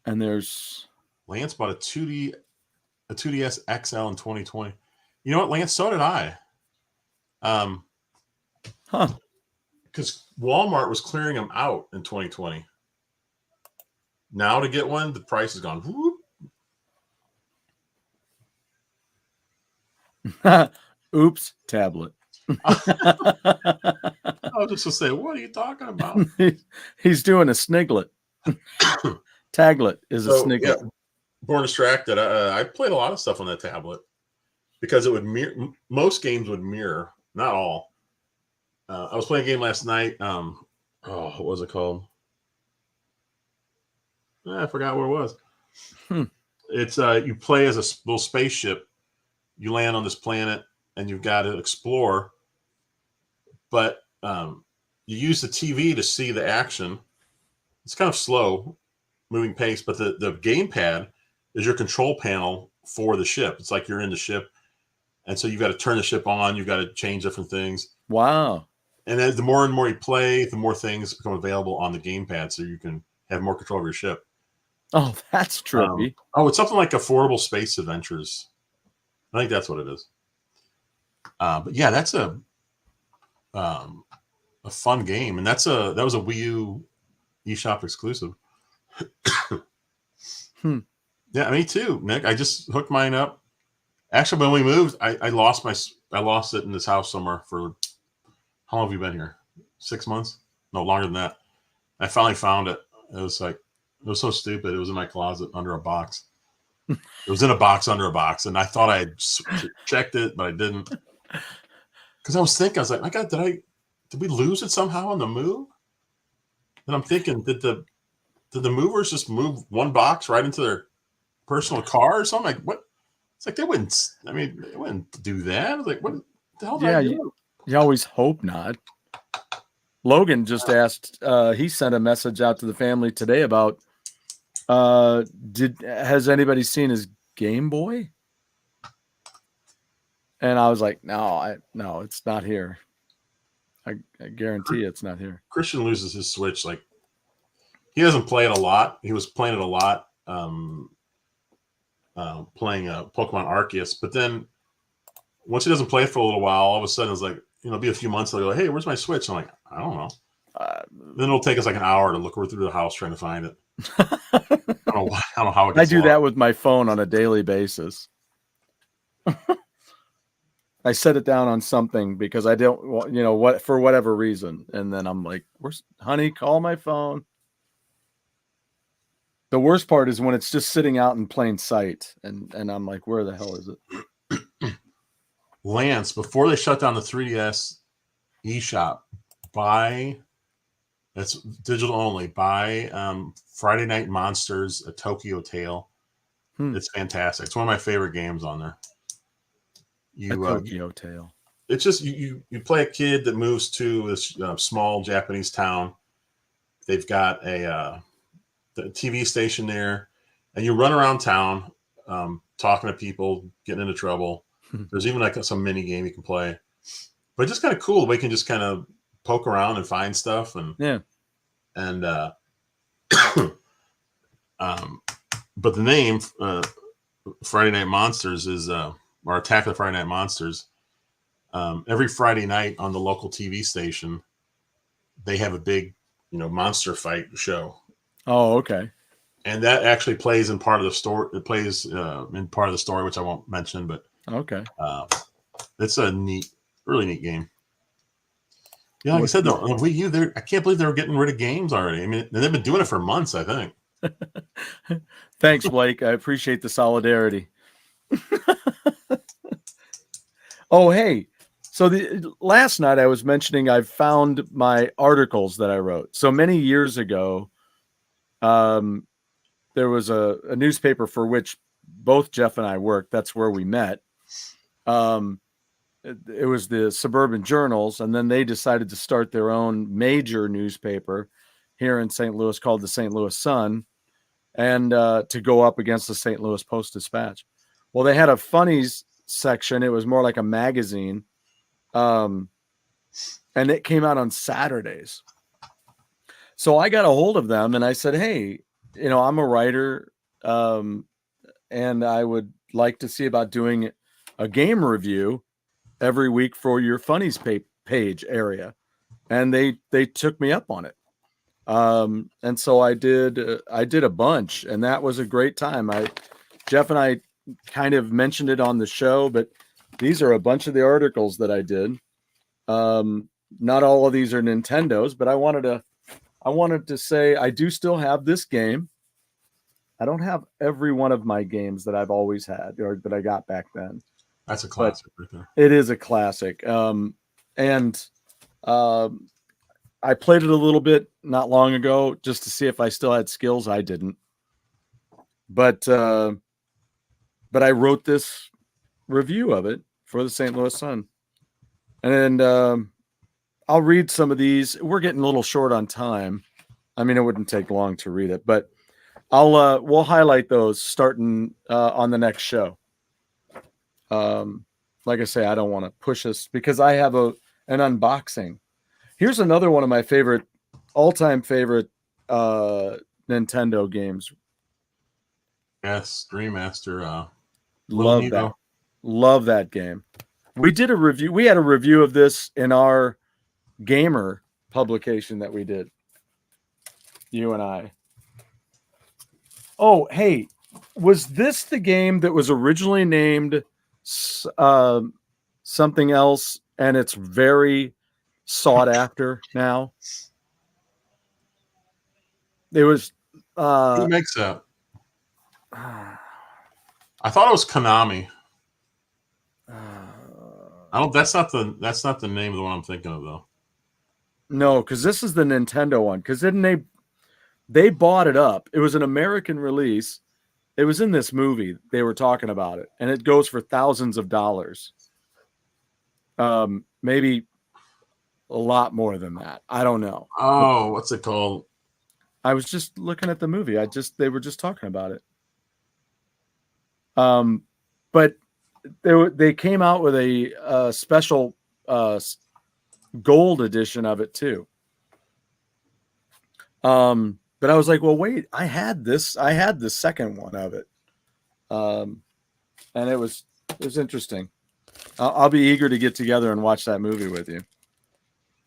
Speaker 2: And there's
Speaker 1: Lance bought a 2DS XL in 2020. You know what, Lance? So did I. Because Walmart was clearing them out in 2020. Now to get one, the price has gone. Whoop.
Speaker 2: Oops, tablet.
Speaker 1: I was just gonna say, what are you talking about?
Speaker 2: He's doing a sniglet. Taglet is a sniglet.
Speaker 1: Yeah, Born Distracted. I played a lot of stuff on that tablet because it would mirror. Most games would mirror, not all. I was playing a game last night. What was it called? I forgot what it was. It's you play as a little spaceship. You land on this planet and you've got to explore. But you use the TV to see the action. It's kind of slow, moving pace, but the gamepad is your control panel for the ship. It's like you're in the ship. And so you've got to turn the ship on. You've got to change different things.
Speaker 2: Wow. And
Speaker 1: as the more and more you play, the more things become available on the gamepad so you can have more control of your ship.
Speaker 2: Oh, that's trippy.
Speaker 1: It's something like Affordable Space Adventures. I think that's what it is. But yeah, that's a fun game, and that was a Wii U eShop exclusive. Yeah, me too, Nick. I just hooked mine up. Actually, when we moved, I lost it in this house somewhere for how long have you been here? 6 months? No, longer than that. I finally found it. It was so stupid. It was in my closet under a box. It was in a box under a box, and I thought I had checked it, but I didn't. Because I was thinking, I was like, my God, did we lose it somehow on the move? And I'm thinking, did the movers just move one box right into their personal car or something? Like, what? It's like they wouldn't do that. I was like, what the hell did I do?
Speaker 2: You always hope not. Logan just asked, he sent a message out to the family today about has anybody seen his Game Boy? And I was like, no, it's not here. I guarantee it's not here.
Speaker 1: Christian loses his Switch. Like, he doesn't play it a lot. He was playing it a lot, playing Pokemon Arceus. But then once he doesn't play it for a little while, all of a sudden it's like, it'll be a few months. They'll go, hey, where's my Switch? I'm like, I don't know. Then it'll take us like an hour to look through the house trying to find it. I don't know how it gets
Speaker 2: I do that with my phone on a daily basis. I set it down on something because I don't, for whatever reason. And then I'm like, honey, call my phone. The worst part is when it's just sitting out in plain sight. And I'm like, where the hell is it?
Speaker 1: Lance, before they shut down the 3DS eShop, it's digital only, buy Friday Night Monsters, A Tokyo Tale. It's fantastic. It's one of my favorite games on there.
Speaker 2: Tokyo Tale.
Speaker 1: It's just you play a kid that moves to this small Japanese town. They've got the TV station there, and you run around town talking to people, getting into trouble. There's even like some mini game you can play, but it's just kind of cool the way you can just kind of poke around and find stuff but the name Friday Night Monsters is or Attack of the Friday Night Monsters. Every Friday night on the local TV station, they have a big monster fight show.
Speaker 2: Oh, okay.
Speaker 1: And that actually plays in part of the story. It plays in part of the story, which I won't mention, but
Speaker 2: okay.
Speaker 1: It's a really neat game. Yeah, like I said, though, on Wii U, I can't believe they were getting rid of games already. I mean, they've been doing it for months, I think.
Speaker 2: Thanks, Blake. I appreciate the solidarity. Oh, hey. So last night I was mentioning I found my articles that I wrote. So many years ago, there was a newspaper for which both Jeff and I worked. That's where we met. It was the Suburban Journals, and then they decided to start their own major newspaper here in St. Louis called the St. Louis Sun, and to go up against the St. Louis Post-Dispatch. Well, they had a funnies section. It was more like a magazine, and it came out on Saturdays. So I got a hold of them, and I said, hey, I'm a writer, and I would like to see about doing a game review every week for your funnies page area. And they took me up on it. And so I did a bunch, and that was a great time. Jeff and I kind of mentioned it on the show, but these are a bunch of the articles that I did. Not all of these are Nintendo's, but I wanted to say I do still have this game. I don't have every one of my games that I've always had or that I got back then.
Speaker 1: That's a classic right there.
Speaker 2: It is a classic. And I played it a little bit not long ago just to see if I still had skills. I didn't. But I wrote this review of it for the St. Louis Sun. And I'll read some of these. We're getting a little short on time. I mean, it wouldn't take long to read it, but we'll highlight those starting on the next show. Like I say, I don't want to push us because I have an unboxing. Here's another one of my all-time favorite Nintendo games.
Speaker 1: Yes, Dream Master.
Speaker 2: Love that. Love that game. We did a review. We had a review of this in our gamer publication that we did. You and I. Oh, hey, was this the game that was originally named something else, and it's very sought after now? It was.
Speaker 1: Who makes that? I thought it was Konami. That's not the name of the one I'm thinking of though.
Speaker 2: No, because this is the Nintendo one. Because didn't they bought it up? It was an American release. It was in this movie. They were talking about it, and it goes for thousands of dollars. Maybe a lot more than that. I don't know.
Speaker 1: Oh, what's it called?
Speaker 2: I was just looking at the movie. They were just talking about it. But they came out with a special gold edition of it too. But I was like, well, wait, I had the second one of it. And it was interesting. I'll be eager to get together and watch that movie with you.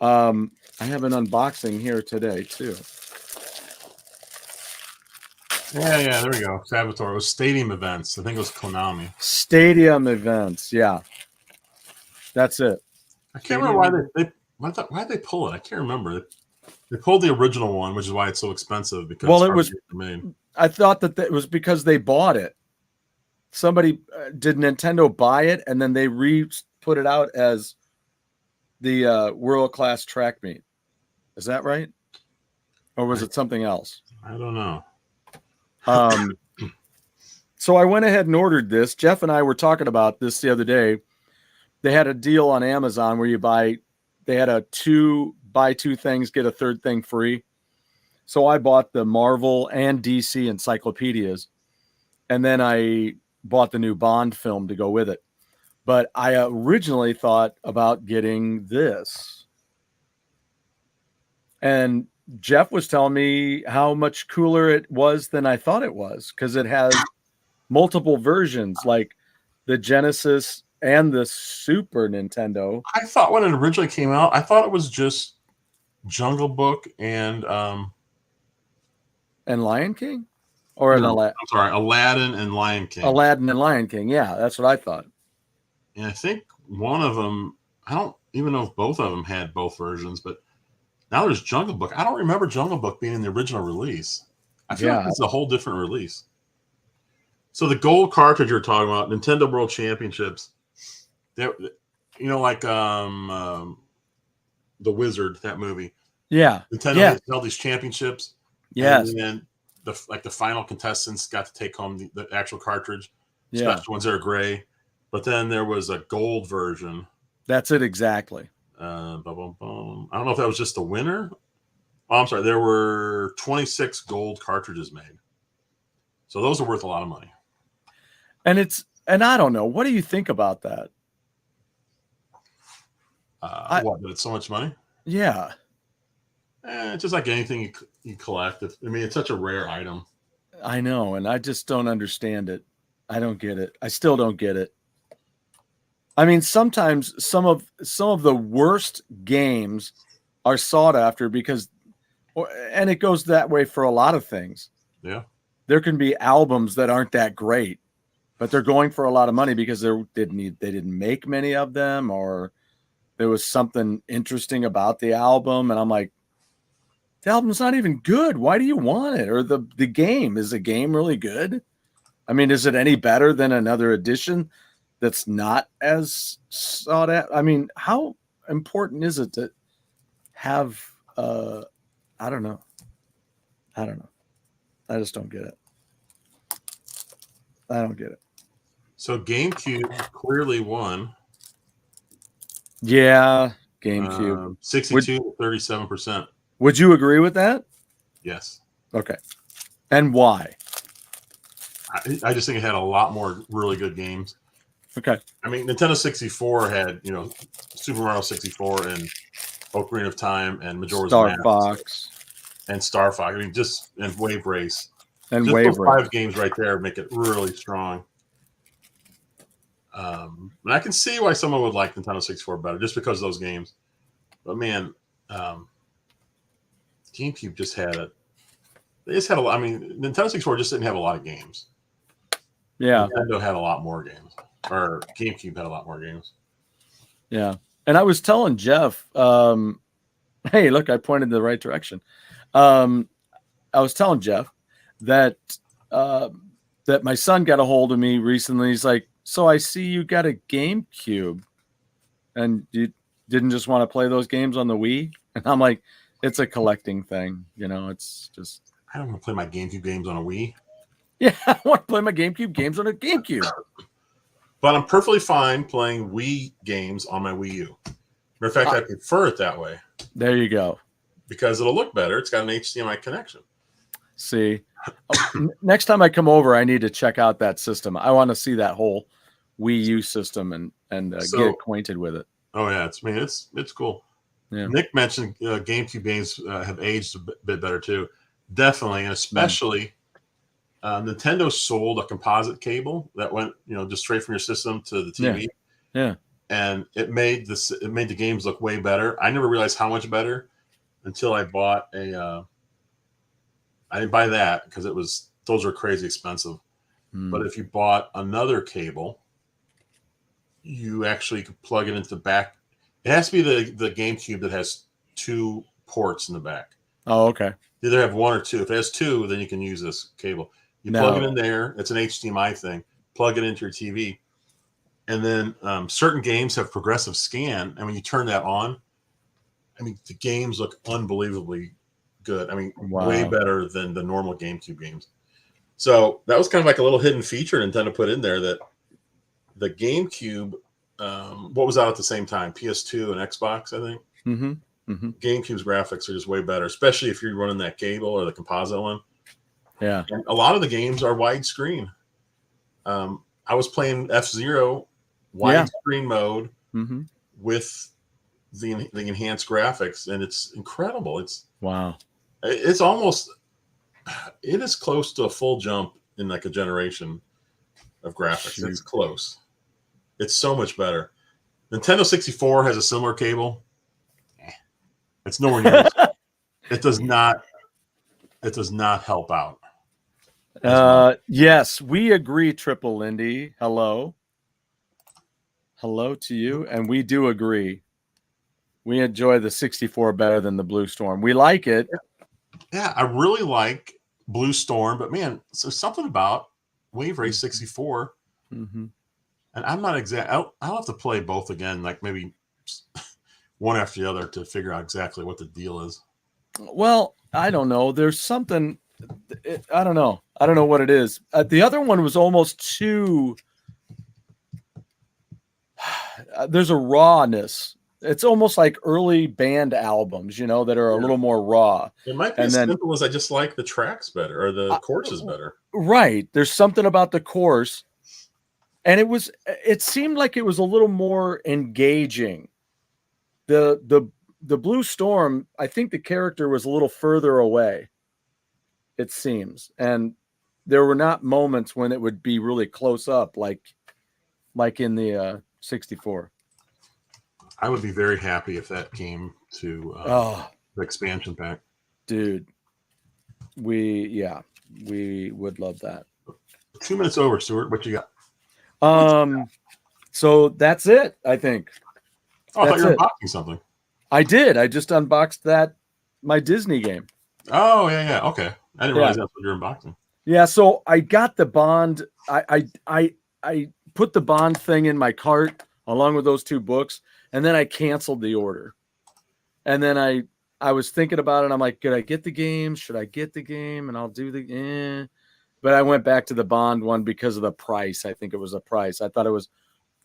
Speaker 2: I have an unboxing here today too.
Speaker 1: Yeah, there we go. Saboteur. It was Stadium Events. I think it was Konami.
Speaker 2: Stadium Events, yeah. That's it.
Speaker 1: I can't remember why they pull it. I can't remember. They pulled the original one, which is why it's so expensive. Because
Speaker 2: it was. I thought that it was because they bought it. Somebody did Nintendo buy it, and then they put it out as the World Class Track Meet. Is that right? Or was it something else?
Speaker 1: I don't know.
Speaker 2: So I went ahead and ordered this. Jeff and I were talking about this the other day. They had a deal on Amazon where they had buy two things, get a third thing free. So I bought the Marvel and DC encyclopedias, and then I bought the new Bond film to go with it. But I originally thought about getting this. And Jeff was telling me how much cooler it was than I thought it was, because it has multiple versions, like the Genesis and the Super Nintendo.
Speaker 1: I thought when it originally came out, I thought it was just Jungle Book and
Speaker 2: Lion King, or
Speaker 1: I'm sorry, Aladdin and Lion King.
Speaker 2: Aladdin and Lion King, yeah, that's what I thought.
Speaker 1: And I think one of them, I don't even know if both of them had both versions, but now there's Jungle Book. I don't remember Jungle Book being in the original release. I feel like it's a whole different release. So the gold cartridge you're talking about, Nintendo World Championships, you know, like the Wizard, that movie.
Speaker 2: Yeah.
Speaker 1: Nintendo held these championships.
Speaker 2: Yes.
Speaker 1: And then the final contestants got to take home the actual cartridge.
Speaker 2: Yeah.
Speaker 1: Especially ones that are gray. But then there was a gold version.
Speaker 2: That's it exactly.
Speaker 1: I don't know if that was just the winner. Oh, I'm sorry. There were 26 gold cartridges made. So those are worth a lot of money.
Speaker 2: And I don't know. What do you think about that?
Speaker 1: What? That it's so much money?
Speaker 2: Yeah.
Speaker 1: It's just like anything you collect. I mean, it's such a rare item.
Speaker 2: I know, and I just don't understand it. I don't get it. I still don't get it. I mean, sometimes some of the worst games are sought after because, and it goes that way for a lot of things.
Speaker 1: Yeah.
Speaker 2: There can be albums that aren't that great, but they're going for a lot of money because they didn't make many of them, or there was something interesting about the album. And I'm like, the album's not even good. Why do you want it? Or the game, is the game really good? I mean, is it any better than another edition that's not as sought after? I mean, how important is it to have, I don't know. I just don't get it. I don't get it.
Speaker 1: So GameCube clearly won.
Speaker 2: Yeah, GameCube.
Speaker 1: 62 to 37%.
Speaker 2: Would you agree with that?
Speaker 1: Yes.
Speaker 2: Okay. And why?
Speaker 1: I just think it had a lot more really good games.
Speaker 2: Okay.
Speaker 1: I mean, Nintendo 64 had, you know, Super Mario 64 and Ocarina of Time and Majora's Mask.
Speaker 2: Star Fox.
Speaker 1: And Star Fox. I mean, and Wave Race.
Speaker 2: And
Speaker 1: just
Speaker 2: Wave
Speaker 1: those
Speaker 2: Race.
Speaker 1: 5 games right there make it really strong. And I can see why someone would like Nintendo 64 better, just because of those games. But man, GameCube just had it. They just had a lot. I mean, Nintendo 64 just didn't have a lot of games.
Speaker 2: Yeah.
Speaker 1: Nintendo had a lot more games. Or GameCube had a lot more games.
Speaker 2: Yeah. And I was telling Jeff, hey, look, I pointed in the right direction. I was telling Jeff that that my son got a hold of me recently. He's like, so I see you got a GameCube and you didn't just want to play those games on the Wii? And I'm like, it's a collecting thing. You know, it's just.
Speaker 1: I don't want to play my GameCube games on a Wii.
Speaker 2: Yeah, I want to play my GameCube games on a GameCube.
Speaker 1: But I'm perfectly fine playing Wii games on my Wii U. Matter of fact, I prefer it that way.
Speaker 2: There you go.
Speaker 1: Because it'll look better. It's got an HDMI connection.
Speaker 2: See, next time I come over, I need to check out that system. I want to see that whole Wii U system and get acquainted with it.
Speaker 1: Oh yeah, it's cool. Yeah. Nick mentioned GameCube games have aged a bit better too. Definitely, and especially Nintendo sold a composite cable that went, you know, just straight from your system to the TV.
Speaker 2: Yeah.
Speaker 1: And it made the games look way better. I never realized how much better until I bought I didn't buy that because those were crazy expensive. But if you bought another cable, you actually could plug it into the back. It has to be the GameCube that has 2 ports in the back.
Speaker 2: Oh, okay.
Speaker 1: You either have 1 or 2. If it has 2, then you can use this cable. You plug it in there. It's an HDMI thing. Plug it into your TV. And then certain games have progressive scan. And when you turn that on, I mean, the games look unbelievably good. I mean, way better than the normal GameCube games. So that was kind of like a little hidden feature Nintendo put in there, that the GameCube, what was out at the same time? PS2 and Xbox, I think.
Speaker 2: Mm-hmm.
Speaker 1: GameCube's graphics are just way better, especially if you're running that cable or the composite one.
Speaker 2: Yeah. And
Speaker 1: a lot of the games are widescreen. I was playing F-Zero widescreen mode with the enhanced graphics, and it's incredible. It's almost, it is close to a full jump in like a generation of graphics. Shoot. It's close. It's so much better. Nintendo 64 has a similar cable. It's nowhere near. It does not help out.
Speaker 2: Yes, we agree, Triple Lindy. Hello to you, and we do agree. We enjoy the 64 better than the Blue Storm. We like it.
Speaker 1: Yeah, I really like Blue Storm, but man, there's something about Wave Race 64.
Speaker 2: Mm-hmm.
Speaker 1: And I'm not exact. I'll have to play both again, like maybe one after the other to figure out exactly what the deal is.
Speaker 2: Well, I don't know. There's something. I don't know. I don't know what it is. The other one was almost too. There's a rawness. It's almost like early band albums, you know, that are a little more raw.
Speaker 1: It might be simple as I just like the tracks better or the courses better. Right.
Speaker 2: There's something about the course. And it seemed like it was a little more engaging. The Blue Storm, I think the character was a little further away, it seems. And there were not moments when it would be really close up like in the 64.
Speaker 1: I would be very happy if that came to the expansion pack.
Speaker 2: Dude, we would love that.
Speaker 1: 2 minutes over, Stuart. What you got?
Speaker 2: So that's it, I think.
Speaker 1: Oh, I thought you were unboxing something.
Speaker 2: I did. I just unboxed my Disney game.
Speaker 1: Oh, yeah. Okay. I didn't realize that's what you're unboxing.
Speaker 2: Yeah, so I got the Bond. I put the Bond thing in my cart along with those 2 books, and then I canceled the order. And then I was thinking about it. I'm like, could I get the game? Should I get the game? And I'll do But I went back to the Bond one because of the price. I think it was a price. I thought it was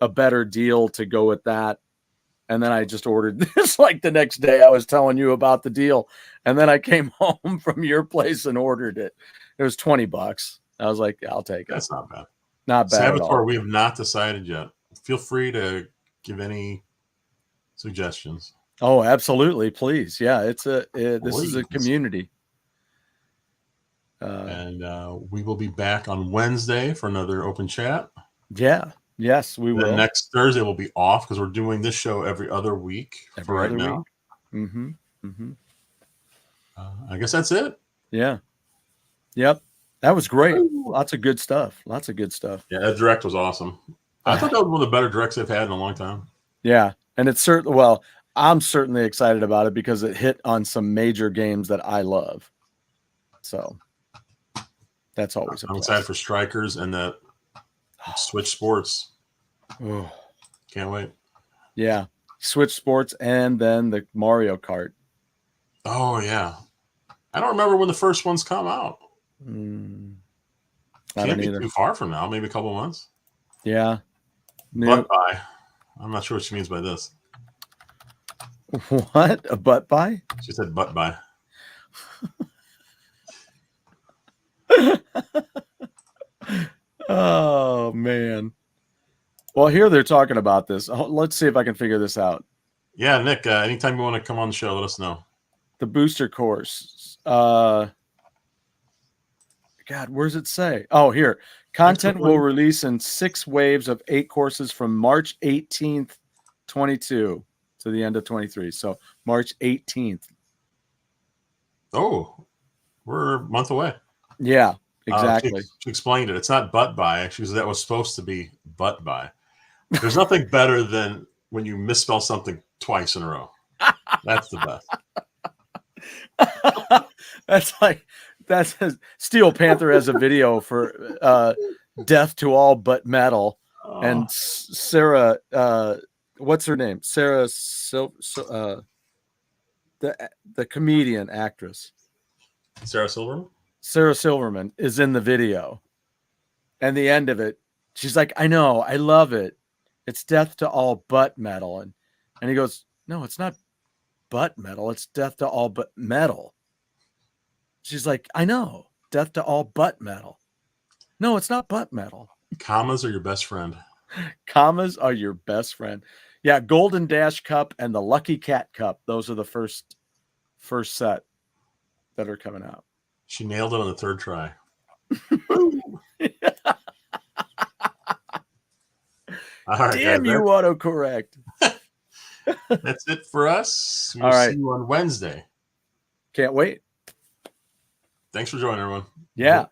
Speaker 2: a better deal to go with that. And then I just ordered this like the next day. I was telling you about the deal. And then I came home from your place and ordered it. It was $20. I was like, I'll take it.
Speaker 1: That's not bad.
Speaker 2: Not bad.
Speaker 1: Saboteur, we have not decided yet. Feel free to give any suggestions.
Speaker 2: Oh, absolutely. Please. Yeah, this is a community.
Speaker 1: And we will be back on Wednesday for another open chat.
Speaker 2: Yeah. Yes, we will.
Speaker 1: Next Thursday we'll be off because we're doing this show every other week for right now.
Speaker 2: Mm-hmm. Mm-hmm.
Speaker 1: I guess that's it.
Speaker 2: Yeah. Yep. That was great. Lots of good stuff. Yeah,
Speaker 1: that direct was awesome. I thought that was one of the better directs I've had in a long time.
Speaker 2: Yeah. And it's I'm certainly excited about it because it hit on some major games that I love. So that's always
Speaker 1: I'm excited for Strikers and that Switch Sports.
Speaker 2: Oh.
Speaker 1: Can't wait.
Speaker 2: Yeah. Switch Sports and then the Mario Kart.
Speaker 1: Oh, yeah. I don't remember when the first ones come out. Can't be too far from now. Maybe a couple months.
Speaker 2: Yeah.
Speaker 1: Butt by. I'm not sure what she means by this.
Speaker 2: What? A butt by?
Speaker 1: She said butt by.
Speaker 2: Oh, man. Well, here they're talking about this. Let's see if I can figure this out.
Speaker 1: Yeah, Nick, anytime you want to come on the show, let us know.
Speaker 2: The booster course. God, where's it say? Oh, here. Content will release in 6 waves of 8 courses from March 18th, 22 to the end of 23. So March 18th.
Speaker 1: Oh, we're a month away.
Speaker 2: Yeah, exactly.
Speaker 1: She explained it. It's not butt by. She said that was supposed to be butt by. There's nothing better than when you misspell something twice in a row. That's the best. That's Steel Panther has a video for Death to All But Metal. Oh. And Sarah, what's her name? Sarah, the comedian actress. Sarah Silverman?
Speaker 2: Sarah Silverman is in the video. And the end of it, she's like, I know, I love it. It's Death to All But Metal. And he goes, no, it's not butt metal. It's Death to All But Metal. She's like, I know. Death to All But Metal. No, it's not butt metal.
Speaker 1: Commas are your best friend.
Speaker 2: Commas are your best friend. Yeah, Golden Dash Cup and the Lucky Cat Cup. Those are the first set that are coming out.
Speaker 1: She nailed it on the 3rd try.
Speaker 2: All right, damn you, autocorrect.
Speaker 1: That's it for us. We'll see you on Wednesday.
Speaker 2: Can't wait.
Speaker 1: Thanks for joining, everyone.
Speaker 2: Yeah.